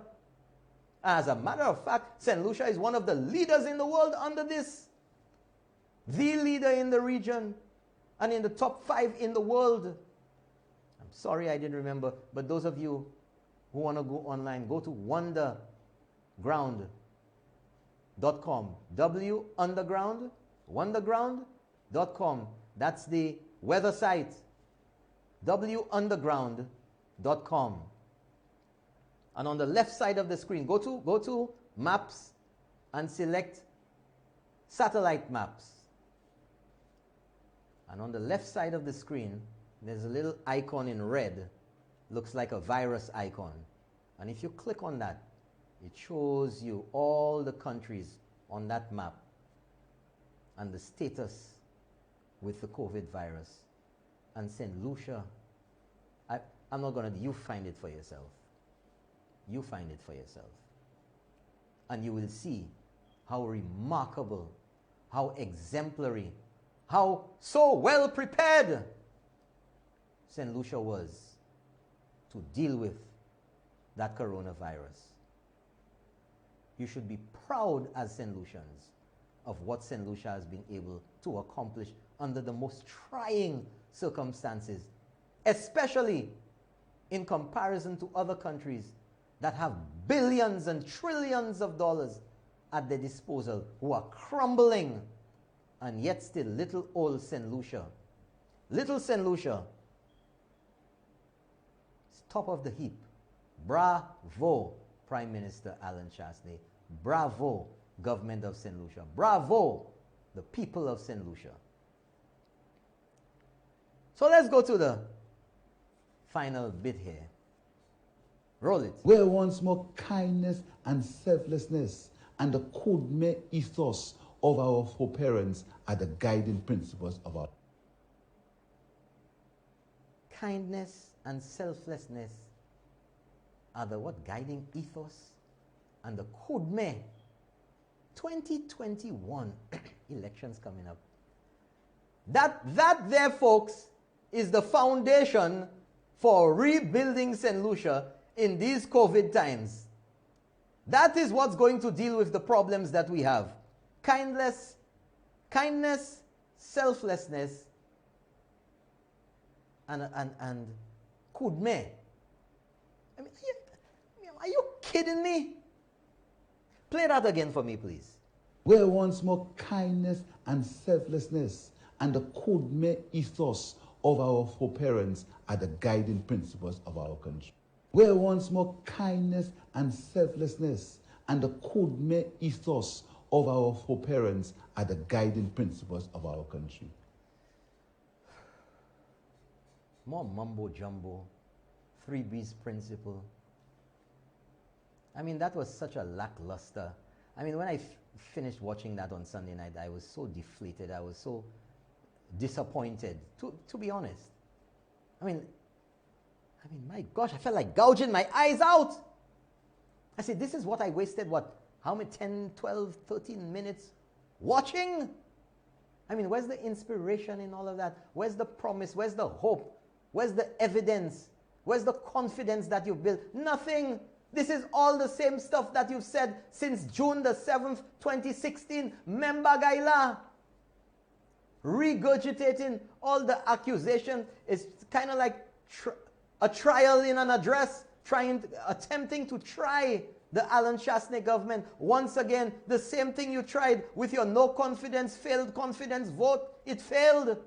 As a matter of fact, St. Lucia is one of the leaders in the world under this. The leader in the region and in the top 5 in the world. I'm sorry I didn't remember, but those of you who want to go online, go to wonderground.com. wonderground.com. That's the weather site. wunderground.com. And on the left side of the screen, go to maps and select satellite maps. And on the left side of the screen, there's a little icon in red. Looks like a virus icon. And if you click on that, it shows you all the countries on that map and the status with the COVID virus. And St. Lucia, I'm not going to, you find it for yourself. You find it for yourself. And you will see how remarkable, how exemplary, how so well prepared St. Lucia was to deal with that coronavirus. You should be proud as St. Lucians of what St. Lucia has been able to accomplish under the most trying circumstances, especially in comparison to other countries that have billions and trillions of dollars at their disposal, who are crumbling, and yet still little old St. Lucia. Little St. Lucia is top of the heap. Bravo, Prime Minister Alan Chasney. Bravo, government of St. Lucia. Bravo, the people of St. Lucia. So let's go to the final bit here. Roll it. Where once more kindness and selflessness and the Kudme ethos of our foreparents are the guiding principles of our... Kindness and selflessness are the what? Guiding ethos and the Kudme. 2021 elections coming up. That there, folks, is the foundation for rebuilding St. Lucia in these COVID times. That is what's going to deal with the problems that we have. Kindness, selflessness, and Kudme. I mean, are you kidding me? Play that again for me, please. Where once more kindness and selflessness and the Kudme ethos of our foreparents are the guiding principles of our country. Where once more kindness and selflessness and the Kudme ethos of our foreparents are the guiding principles of our country. More mumbo jumbo, 3B's principle. I mean, that was such a lackluster. I mean, when I finished watching that on Sunday night, I was so deflated. I was so disappointed, to be honest. I mean, my gosh, I felt like gouging my eyes out. I said, this is what I wasted, what, how many, 10, 12, 13 minutes watching? I mean, where's the inspiration in all of that? Where's the promise? Where's the hope? Where's the evidence? Where's the confidence that you've built? Nothing. This is all the same stuff that you've said since June the 7th, 2016. Memba Gaila. Regurgitating all the accusations. It's kind of like a trial in an address, attempting to try the Alan Chasney government. Once again, the same thing you tried with your no confidence, failed confidence vote. It failed.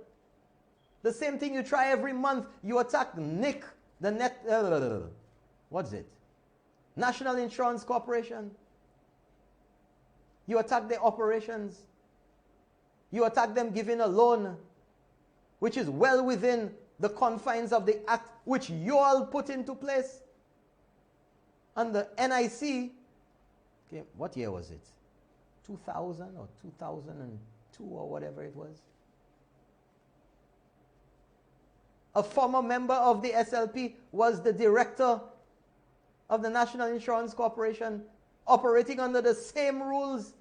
The same thing you try every month. You attack NIC, what's it? National Insurance Corporation. You attack their operations. You attack them giving a loan, which is well within the confines of the act which you all put into place. And the NIC, okay, what year was it? 2000 or 2002 or whatever it was. A former member of the SLP was the director of the National Insurance Corporation, operating under the same rules.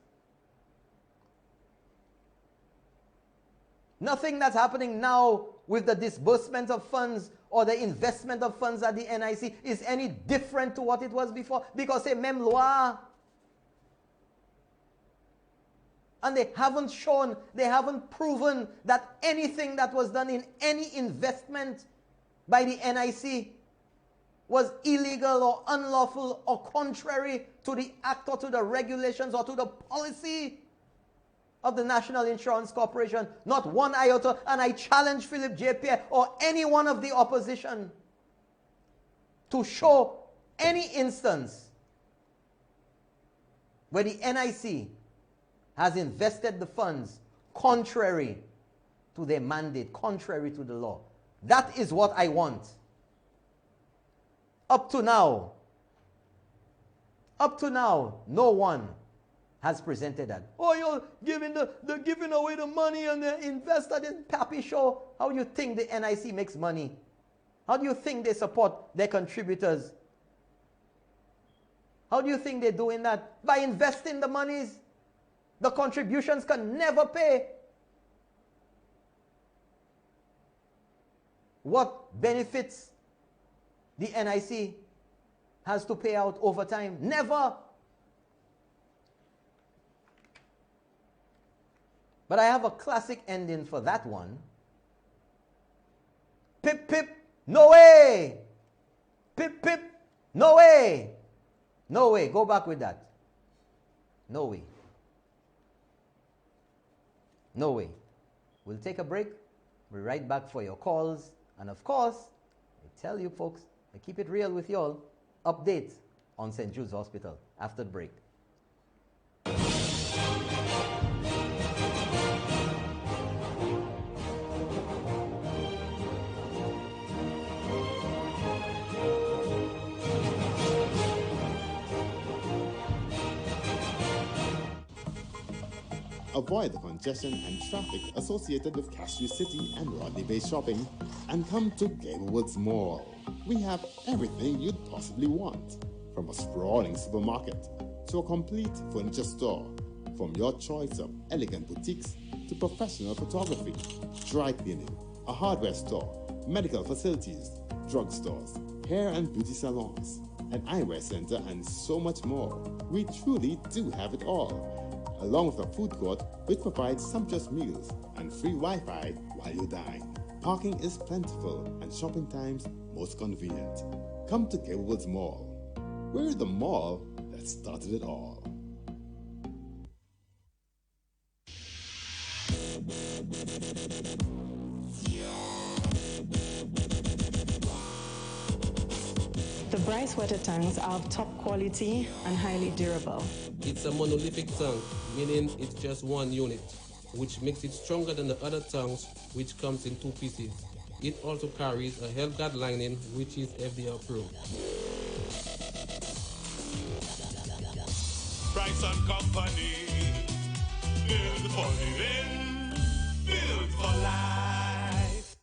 Nothing that's happening now with the disbursement of funds or the investment of funds at the NIC is any different to what it was before, because c'est même loi. And they haven't shown, they haven't proven that anything that was done in any investment by the NIC was illegal or unlawful or contrary to the act or to the regulations or to the policy of the National Insurance Corporation. Not one iota. And I challenge Philip J. Pierre or any one of the opposition to show any instance where the NIC has invested the funds contrary to their mandate, contrary to the law. That is what I want. Up to now, no one has presented that. Oh, you're giving away the money and the investor in Pappy Show. How do you think the NIC makes money? How do you think they support their contributors? How do you think they're doing that? By investing the monies. The contributions can never pay. What benefits the NIC has to pay out over time? Never. But I have a classic ending for that one. Pip, pip, no way. Pip, pip, no way. No way. Go back with that. No way. No way. We'll take a break. We're right back for your calls. And of course, I tell you folks, I keep it real with y'all. Update on St. Jude's Hospital after the break. Avoid the congestion and traffic associated with Castries City and Rodney Bay shopping and come to Gablewoods Mall. We have everything you'd possibly want, from a sprawling supermarket to a complete furniture store, from your choice of elegant boutiques to professional photography, dry cleaning, a hardware store, medical facilities, drugstores, hair and beauty salons, an eyewear center, and so much more. We truly do have it all, along with a food court which provides sumptuous meals and free Wi-Fi while you dine. Parking is plentiful and shopping times most convenient. Come to Gablewoods Mall. We're the mall that started it all. The Bryce water tanks are of top quality and highly durable. It's a monolithic tank, meaning it's just one unit, which makes it stronger than the other tanks, which comes in two pieces. It also carries a Hellguard lining, which is FDA approved. Bryce and Company, build for living, build for life.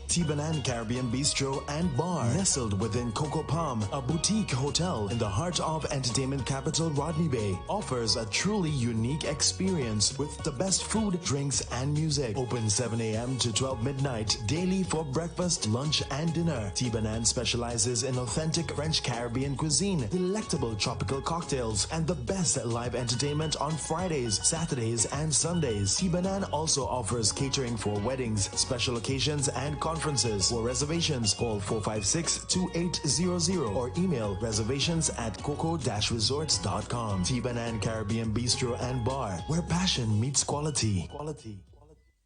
Tibanan Caribbean Bistro and Bar, nestled within Coco Palm, a boutique hotel in the heart of entertainment capital Rodney Bay, offers a truly unique experience with the best food, drinks, and music. Open 7 a.m. to 12 midnight daily for breakfast, lunch, and dinner. Tibanan specializes in authentic French Caribbean cuisine, delectable tropical cocktails, and the best live entertainment on Fridays, Saturdays, and Sundays. Tibanan also offers catering for weddings, special occasions, and conferences. For reservations, call 456-2800 or email reservations@coco-resorts.com. Tibanan Caribbean Bistro and Bar, where passion meets quality.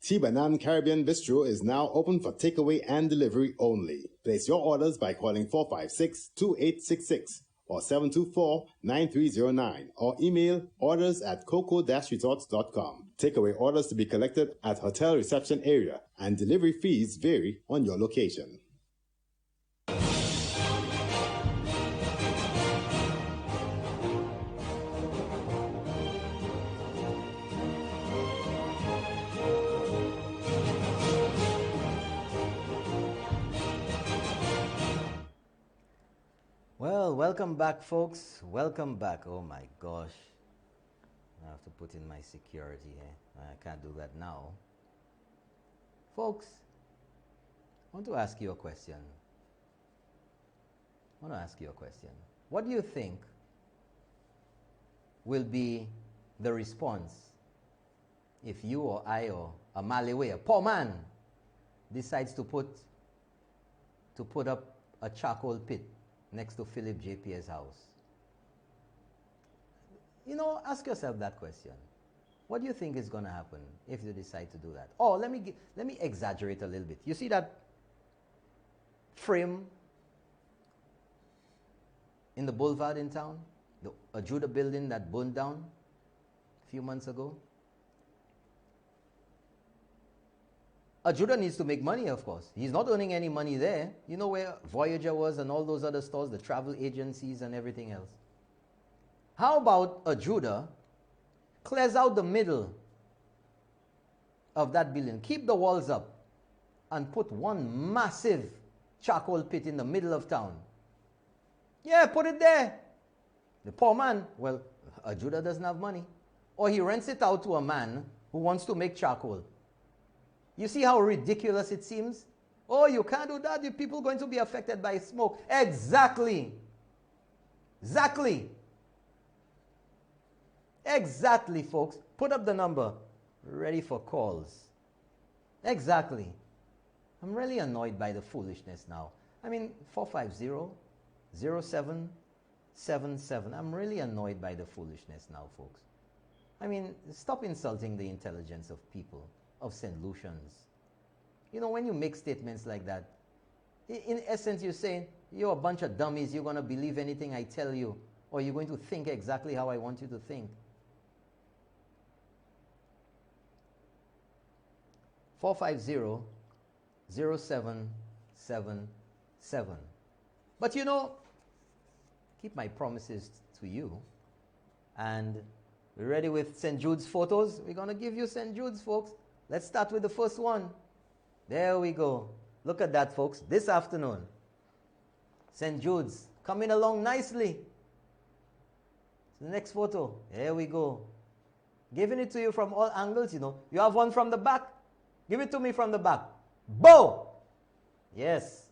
Tibanan Caribbean Bistro is now open for takeaway and delivery only. Place your orders by calling 456-2866 or 724-9309 or email orders@coco-resorts.com. Takeaway orders to be collected at hotel reception area and delivery fees vary on your location. Well, welcome back, folks. Welcome back. Oh my gosh. I have to put in my security here. I can't do that now. Folks, want to ask you a question. What do you think will be the response if you or I or a Malawi, a poor man, decides to put up a charcoal pit next to Philip J. Pierre's house? You know, ask yourself that question. What do you think is going to happen if you decide to do that? Oh, let me exaggerate a little bit. You see that frame in the boulevard in town? The Ajuda building that burned down a few months ago? Ajuda needs to make money, of course. He's not earning any money there. You know where Voyager was and all those other stores, the travel agencies and everything else. How about Ajuda clears out the middle of that building, keep the walls up, and put one massive charcoal pit in the middle of town? Yeah, put it there. The poor man, well, Ajuda doesn't have money. Or he rents it out to a man who wants to make charcoal. You see how ridiculous it seems? Oh, you can't do that. The people are going to be affected by smoke. Exactly. Exactly, folks. Put up the number. Ready for calls. Exactly. I'm really annoyed by the foolishness now. I mean, 450-0777. I'm really annoyed by the foolishness now, folks. I mean, stop insulting the intelligence of people, of St. Lucians. You know, when you make statements like that, in essence, you're saying, you're a bunch of dummies, you're going to believe anything I tell you, or you're going to think exactly how I want you to think. 450-0777. But you know, keep my promises to you. And we're ready with St. Jude's photos. We're going to give you St. Jude's, folks. Let's start with the first one. There we go. Look at that, folks. This afternoon. St. Jude's coming along nicely. The next photo. There we go. Giving it to you from all angles, you know. You have one from the back. Give it to me from the back. Bow! Yes.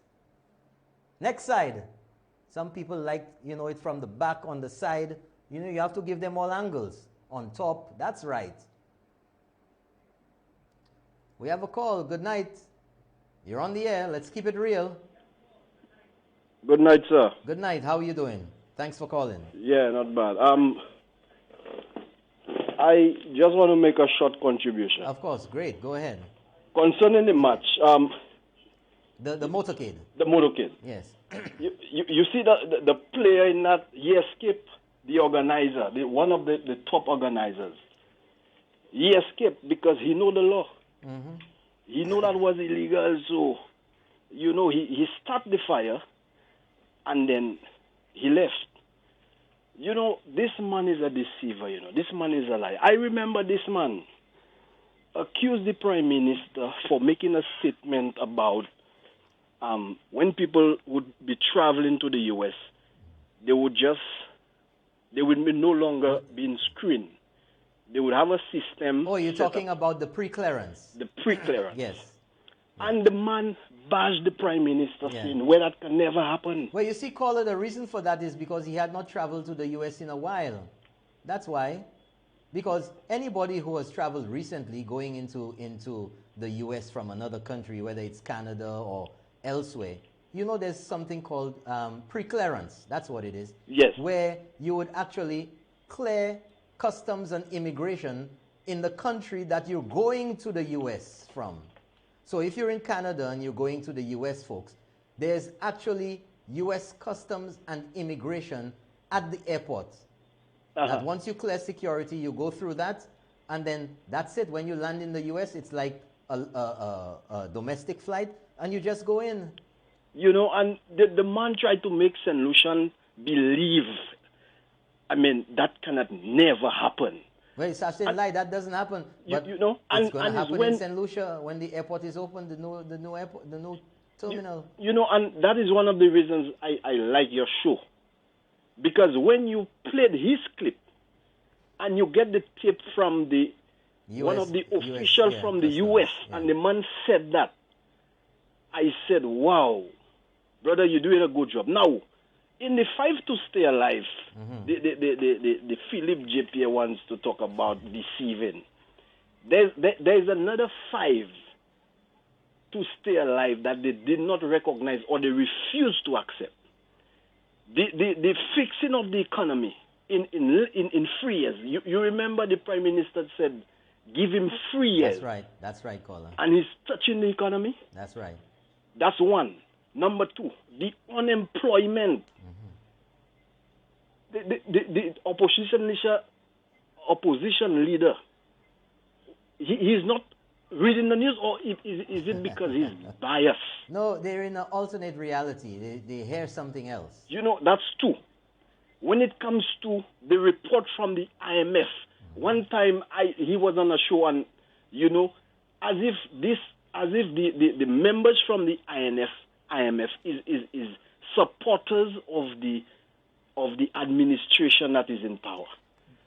Next side. Some people like, you know, it from the back, on the side. You know, you have to give them all angles. On top. That's right. We have a call. Good night. You're on the air. Let's keep it real. Good night, sir. Good night. How are you doing? Thanks for calling. Yeah, not bad. I just want to make a short contribution. Of course. Great. Go ahead. Concerning the match, the motorcade. The motorcade. Yes. You see the player in that, he escaped the organizer, one of the top organizers. He escaped because he know the law. Mm-hmm. He knew that was illegal, so, you know, he started the fire and then he left. You know, this man is a deceiver, you know. This man is a liar. I remember this man accused the Prime Minister for making a statement about when people would be traveling to the U.S., they would be no longer being screened. They would have a system. Oh, you're talking about the pre-clearance. The pre-clearance. Yes. And the man bashed the Prime Minister, saying, well, that can never happen. Well, you see, caller, the reason for that is because he had not traveled to the U.S. in a while. That's why. Because anybody who has traveled recently going into the U.S. from another country, whether it's Canada or elsewhere, you know there's something called pre-clearance. That's what it is. Yes. Where you would actually clear customs and immigration in the country that you're going to the U.S. from. So if you're in Canada and you're going to the U.S., folks, there's actually U.S. customs and immigration at the airport. That once you clear security, you go through that, and then that's it. When you land in the U.S., it's like a domestic flight, and you just go in. You know, and the man tried to make St. Lucian believe, I mean, that cannot never happen. Well, it's such a lie. That doesn't happen. But you know, it's going to happen in St. Lucia when the airport is open, the new airport, the new terminal. You know, and that is one of the reasons I like your show. Because when you played his clip and you get the tape from the one of the officials from the US, and the man said that, I said, wow, brother, you're doing a good job. Now, in the 5 to stay alive, the Philip JPA wants to talk about deceiving. There's another 5 to stay alive that they did not recognize or they refuse to accept. The fixing of the economy in 3 years. You remember the Prime Minister said, give him 3 years. That's right, caller. And he's touching the economy. That's right. That's one. Number 2, the unemployment. The opposition leader, he's not reading the news, or is it because he's biased? No, they're in an alternate reality. They hear something else. You know, that's 2. When it comes to the report from the IMF, one time he was on a show, and you know, as if the members from the IMF is supporters of the administration that is in power.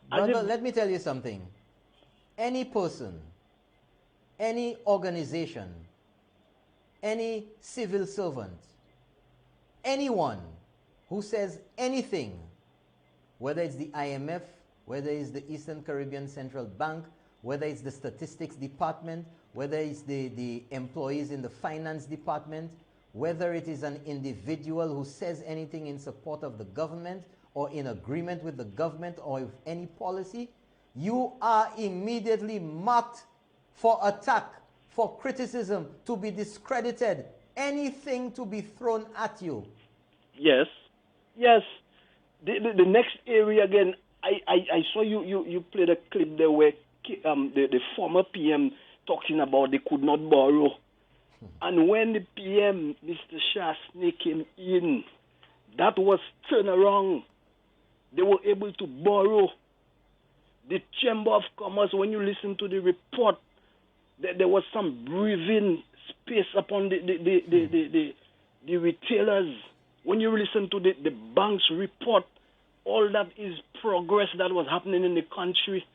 Brother, let me tell you something. Any person, any organization, any civil servant, anyone who says anything, whether it's the IMF, whether it's the Eastern Caribbean Central Bank, whether it's the Statistics Department, whether it's the employees in the Finance Department, whether it is an individual who says anything in support of the government or in agreement with the government or with any policy, you are immediately marked for attack, for criticism, to be discredited, anything to be thrown at you. Yes. The next area again, I saw you played a clip there where the former PM talking about they could not borrow. And when the PM, Mr. Shah, snake him in, that was turned around. They were able to borrow. The Chamber of Commerce, when you listen to the report, there was some breathing space upon the retailers. When you listen to the bank's report, all that is progress that was happening in the country.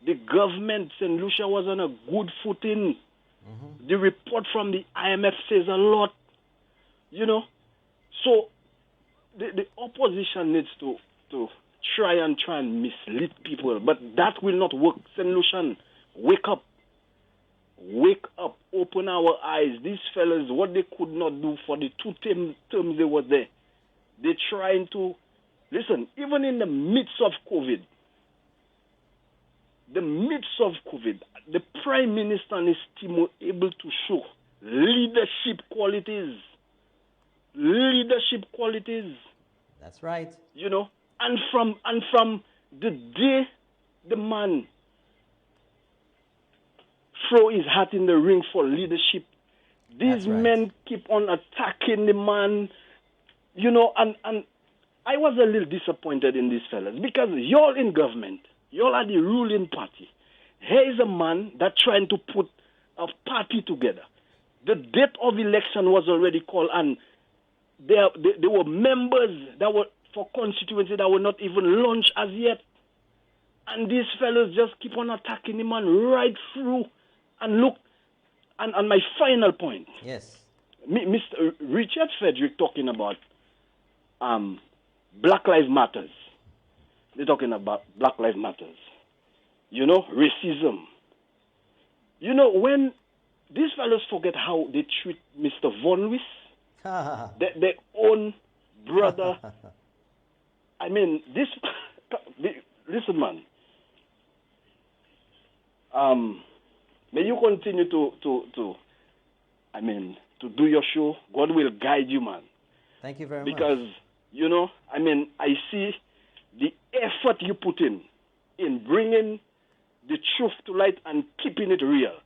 The government, St. Lucia, was on a good footing. The report from the IMF says a lot, you know. So the opposition needs to try and mislead people, but that will not work. St. Lucian, wake up, open our eyes. These fellas, what they could not do for the 2 terms they were there, they're trying to listen. Even in the midst of COVID, the Prime Minister and his team were able to show leadership qualities. That's right. You know, and from the day the man throw his hat in the ring for leadership, these men keep on attacking the man. You know, and I was a little disappointed in these fellas because you're in government. You all are the ruling party. Here is a man that trying to put a party together. The date of election was already called, and there were members that were for constituency that were not even launched as yet. And these fellows just keep on attacking the man right through. And look, and my final point. Yes. Mr. Richard Frederick talking about Black Lives Matters. They're talking about Black Lives Matters. You know, racism. You know, when these fellows forget how they treat Mr. Von Lewis, their own brother. I mean, listen, man. May you continue to do your show. God will guide you, man. Thank you very much. Because, you know, I mean, I see the effort you put in bringing the truth to light and keeping it real.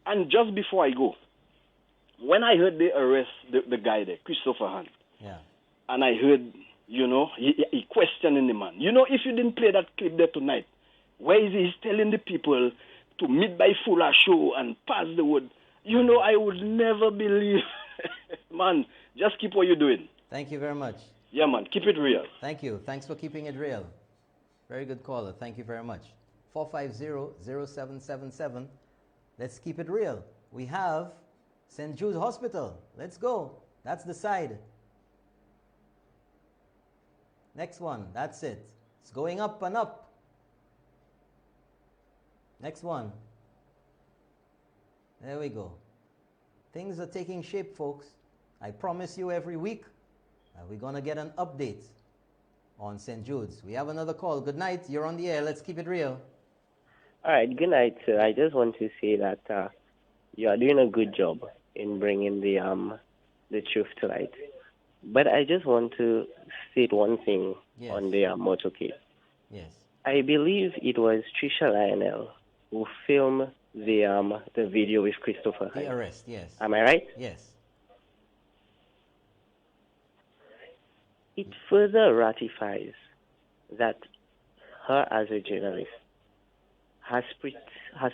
And just before I go, when I heard they arrest the guy there, Christopher Hunt, and I heard, you know, he questioning the man. You know, if you didn't play that clip there tonight, where is he? He's telling the people to meet by Fuller Show and pass the word. You know, I would never believe. Man, just keep what you're doing. Thank you very much. Yeah, man, keep it real. Thank you. Thanks for keeping it real. Very good caller. Thank you very much. 450-0777. Let's keep it real. We have St. Jude's Hospital. Let's go. That's the side. Next one. That's it. It's going up and up. Next one. There we go. Things are taking shape, folks. I promise you every week we're going to get an update on St. Jude's. We have another call. Good night. You're on the air. Let's keep it real. All right. Good night, sir. I just want to say that you are doing a good job in bringing the truth to light. But I just want to state one thing on the motorcade. Yes. I believe it was Trisha Lionel who filmed the video with Christopher. The arrest, yes. Am I right? Yes. It further ratifies that her as a journalist has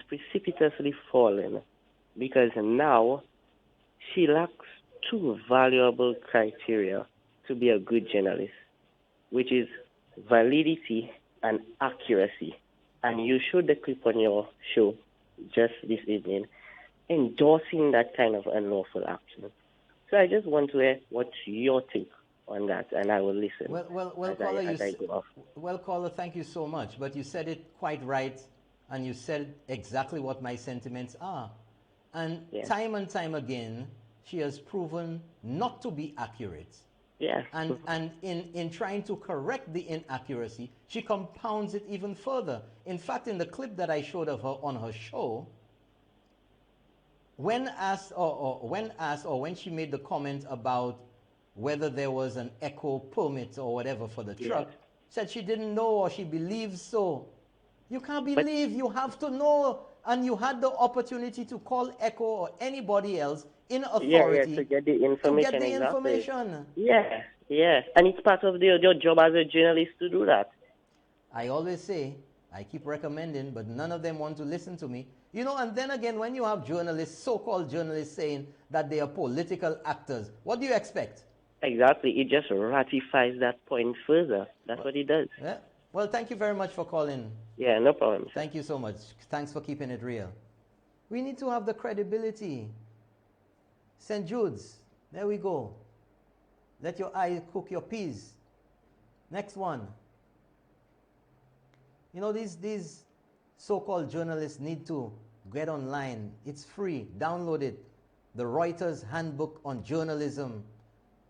precipitously fallen because now she lacks two valuable criteria to be a good journalist, which is validity and accuracy. And you showed the clip on your show just this evening endorsing that kind of unlawful action. So I just want to hear what's your take on that, and I will listen. Well, caller, thank you so much. But you said it quite right, and you said exactly what my sentiments are. And time and time again, she has proven not to be accurate. Yeah. And in trying to correct the inaccuracy, she compounds it even further. In fact, in the clip that I showed of her on her show, when when she made the comment about whether there was an echo permit or whatever for the truck, said she didn't know or she believes so. You can't believe, you have to know. And you had the opportunity to call Echo or anybody else in authority to get the information. information. Yeah. And it's part of your job as a journalist to do that. I always say, I keep recommending, but none of them want to listen to me. You know, and then again, when you have journalists, so-called journalists, saying that they are political actors, what do you expect? Exactly. It just ratifies that point further. That's what it does. Yeah. Well, thank you very much for calling. Yeah, no problem. Thank you so much. Thanks for keeping it real. We need to have the credibility. St. Jude's, there we go. Let your eye cook your peas. Next one. You know, these so-called journalists need to get online. It's free. Download it. The Reuters Handbook on Journalism.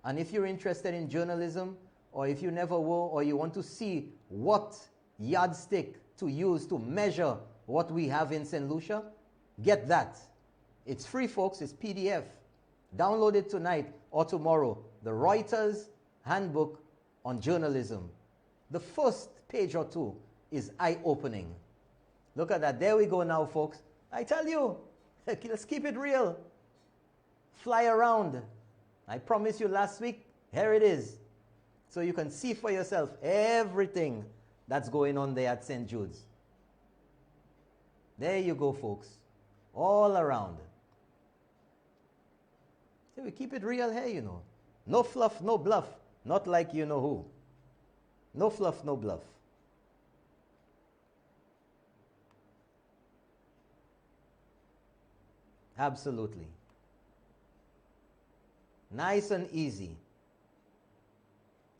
And if you're interested in journalism, or if you never were, or you want to see what yardstick to use to measure what we have in St. Lucia, get that. It's free, folks. It's PDF. Download it tonight or tomorrow. The Reuters Handbook on Journalism. The first page or two is eye-opening. Look at that. There we go now, folks. I tell you, let's keep it real. Fly around. I promised you last week. Here it is. So you can see for yourself everything that's going on there at St. Jude's. There you go, folks. All around. See, we keep it real here, you know. No fluff, no bluff. Not like you know who. No fluff, no bluff. Absolutely. Nice and easy.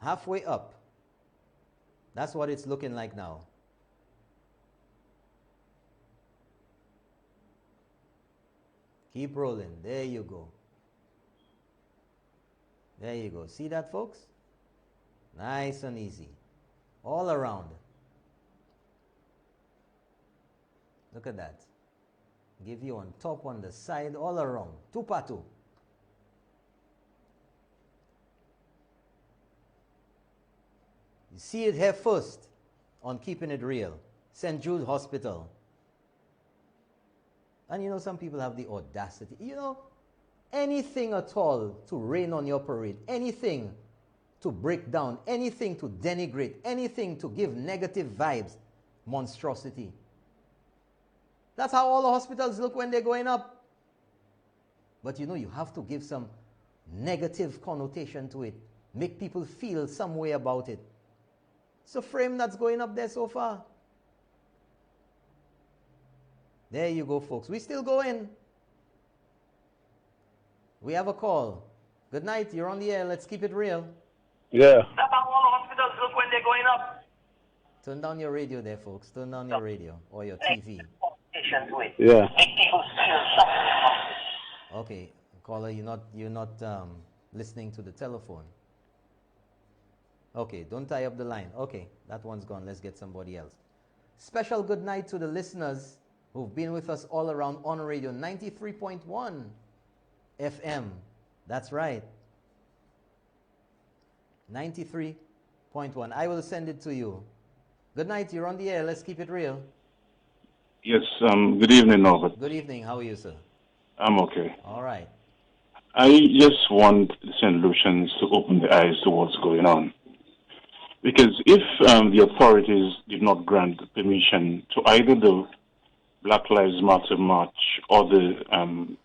Halfway up. That's what it's looking like now. Keep rolling. There you go. There you go. See that, folks? Nice and easy. All around. Look at that. Give you on top, on the side, all around. Two-pa-two. You see it here first on Keeping It Real. St. Jude's Hospital. And you know, some people have the audacity. You know, anything at all to rain on your parade. Anything to break down. Anything to denigrate. Anything to give negative vibes. Monstrosity. That's how all the hospitals look when they're going up. But you know, you have to give some negative connotation to it. Make people feel some way about it. It's a frame that's going up there so far. There you go, folks. We're still going. We have a call. Good night. You're on the air. Let's keep it real. Yeah. Hospitals look when they're going up. Turn down your radio there, folks. Turn down your radio or your TV. Yeah. Okay, caller, you're not listening to the telephone. Okay, don't tie up the line. Okay, that one's gone. Let's get somebody else. Special good night to the listeners who've been with us all around on radio 93.1 FM. That's right. 93.1. I will send it to you. Good night. You're on the air. Let's keep it real. Yes, good evening, Norbert. Good evening. How are you, sir? I'm okay. All right. I just want the St. Lucians to open their eyes to what's going on. Because if the authorities did not grant permission to either the Black Lives Matter march or the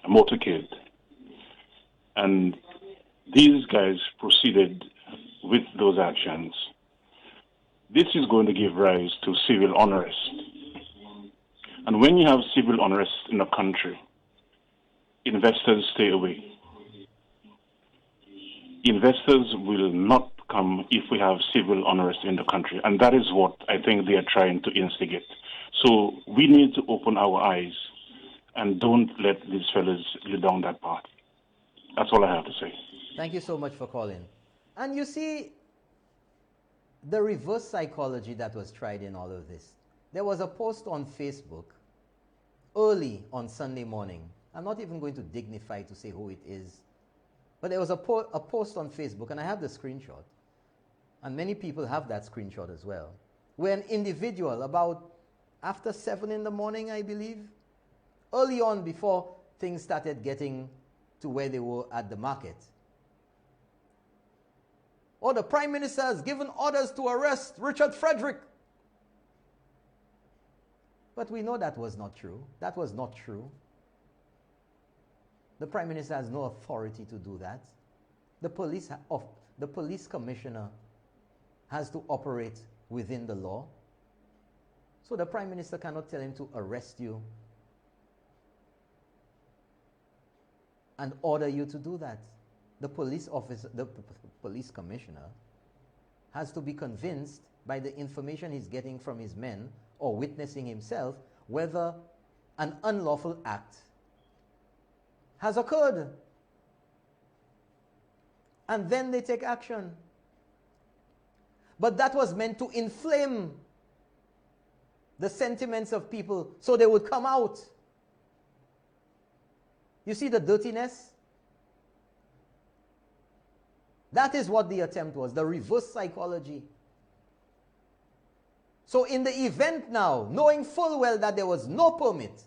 motorcade, and these guys proceeded with those actions, this is going to give rise to civil unrest. And when you have civil unrest in a country, investors stay away. Investors will not come if we have civil unrest in the country. And that is what I think they are trying to instigate. So we need to open our eyes and don't let these fellas lead down that path. That's all I have to say. Thank you so much for calling. And you see, the reverse psychology that was tried in all of this. There was a post on Facebook early on Sunday morning. I'm not even going to dignify to say who it is. But there was a post on Facebook, and I have the screenshot. And many people have that screenshot as well. Where an individual, about after 7 in the morning, I believe, early on before things started getting to where they were at the market. Oh, the Prime Minister has given orders to arrest Richard Frederick. But we know that was not true. That was not true. The Prime Minister has no authority to do that. The police commissioner has to operate within the law. So the Prime Minister cannot tell him to arrest you and order you to do that. The police officer, the police commissioner has to be convinced by the information he's getting from his men or witnessing himself whether an unlawful act has occurred. And then they take action. But that was meant to inflame the sentiments of people so they would come out. You see the dirtiness? That is what the attempt was, the reverse psychology. So in the event now, knowing full well that there was no permit,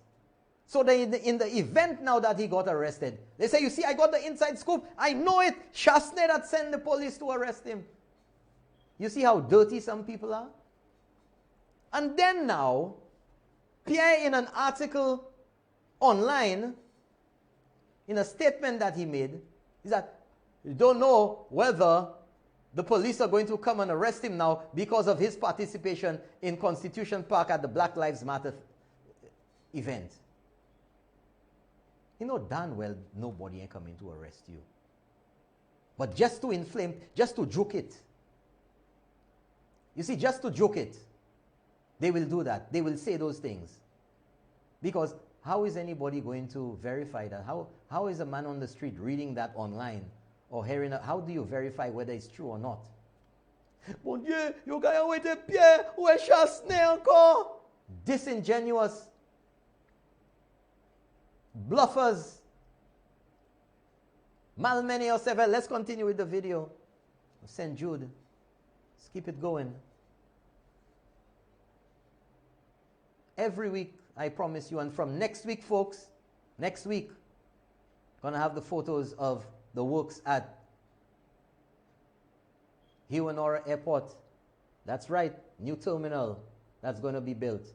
so in the event now that he got arrested, they say, you see, I got the inside scoop. I know it. Chasney that sent the police to arrest him. You see how dirty some people are? And then now, Pierre, in an article online, in a statement that he made, is that you don't know whether the police are going to come and arrest him now because of his participation in Constitution Park at the Black Lives Matter event. You know darn well nobody ain't coming to arrest you. But just to inflame, just to joke it. You see, just to joke it, they will do that. They will say those things. Because how is anybody going to verify that? How is a man on the street reading that online or hearing that? How do you verify whether it's true or not? Mon Dieu, you guys are waiting, Pierre, where Chasney encore? Disingenuous. Bluffers. Malmeny or several. Let's continue with the video of St. Jude. Let's keep it going. Every week, I promise you, and from next week, folks, next week, gonna have the photos of the works at Hewanora Airport. That's right, new terminal that's gonna be built.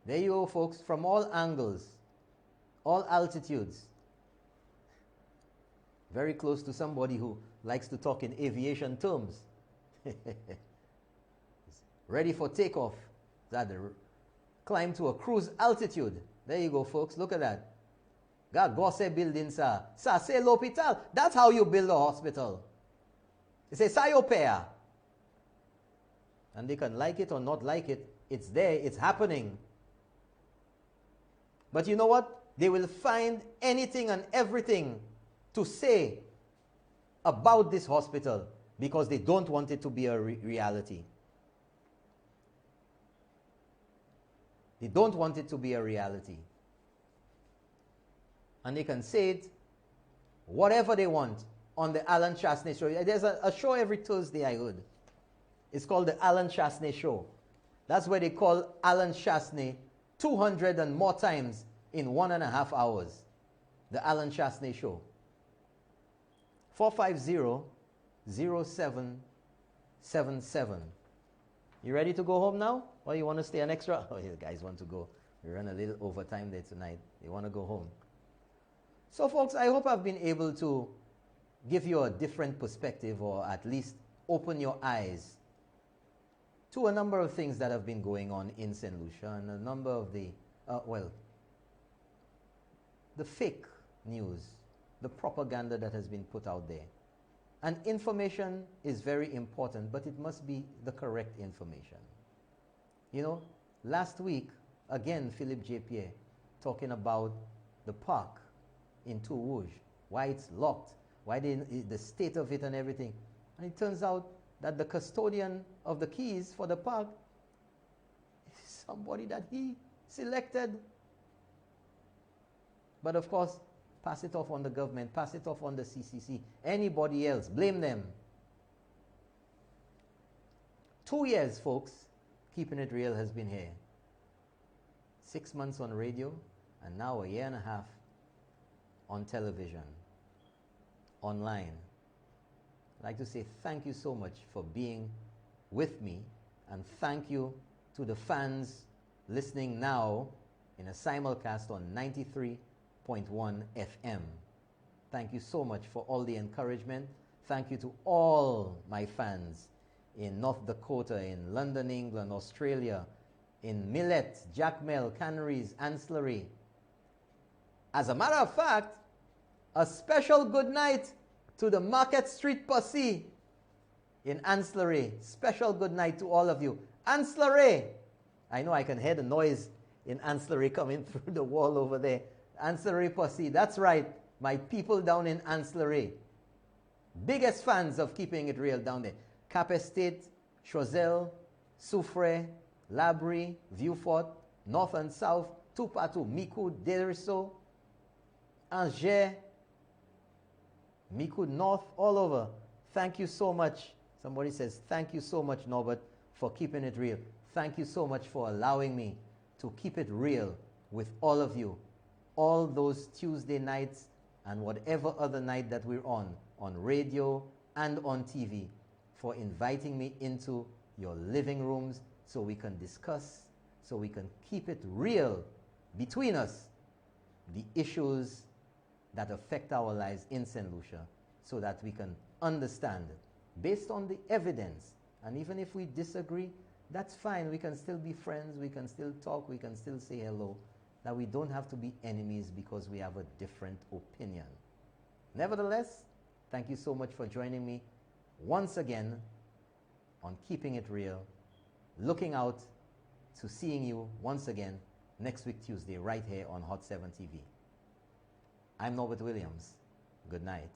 There you go, folks, from all angles, all altitudes. Very close to somebody who likes to talk in aviation terms. Ready for takeoff. That climb to a cruise altitude. There you go, folks. Look at that. God, go say building, sir. Sir, say l'hôpital. That's how you build a hospital. They say, sa yo pay. And they can like it or not like it. It's there. It's happening. But you know what? They will find anything and everything to say about this hospital because they don't want it to be a reality. They don't want it to be a reality. And they can say it whatever they want on the Alan Chasney show. There's a show every Thursday I heard. It's called the Alan Chasney Show. That's where they call Alan Chasney 200 and more times in 1.5 hours. The Alan Chasney Show. 450-0777. You ready to go home now? Or you want to stay an extra? Oh, you guys want to go. We run a little overtime there tonight. You want to go home. So folks, I hope I've been able to give you a different perspective or at least open your eyes to a number of things that have been going on in St. Lucia and a number of the, the fake news, the propaganda that has been put out there. And information is very important, but it must be the correct information. You know, last week, again, Philip J. Pierre talking about the park in Tourouge, why it's locked, why the state of it and everything. And it turns out that the custodian of the keys for the park is somebody that he selected. But of course, pass it off on the government, pass it off on the CCC, anybody else, blame them. 2 years, folks, Keeping It Real has been here. 6 months on radio, and now 1.5 years on television, online. I'd like to say thank you so much for being with me, and thank you to the fans listening now in a simulcast on 93.1 FM. Thank you so much for all the encouragement. Thank you to all my fans in North Dakota, in London, England, Australia, in Millet, Jacmel, Canaries, Ancillary. As a matter of fact, a special good night to the Market Street Posse in Ancillary. Special good night to all of you. Ancillary! I know I can hear the noise in Ancillary coming through the wall over there. Ancillary Posse, that's right. My people down in Ancillary. Biggest fans of Keeping It Real down there. Cap Estate, Choiseul, Soufre, Labrie, Vieux-Fort, North and South, tout partout. Micoud, Deriso, Angers, Micoud North, all over. Thank you so much. Somebody says, thank you so much, Norbert, for keeping it real. Thank you so much for allowing me to keep it real with all of you. All those Tuesday nights and whatever other night that we're on radio and on TV, for inviting me into your living rooms so we can discuss, so we can keep it real between us, the issues that affect our lives in St. Lucia, so that we can understand based on the evidence. And even if we disagree, that's fine. We can still be friends. We can still talk. We can still say hello. That we don't have to be enemies because we have a different opinion. Nevertheless, thank you so much for joining me once again on Keeping It Real. Looking out to seeing you once again next week Tuesday right here on Hot 7 TV. I'm Norbert Williams. Good night.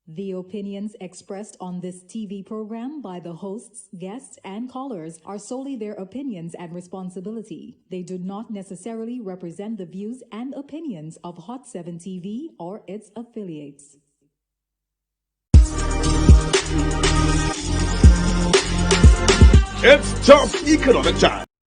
The opinions expressed on this TV program by the hosts, guests, and callers are solely their opinions and responsibility. They do not necessarily represent the views and opinions of Hot 7 TV or its affiliates. It's tough economic time.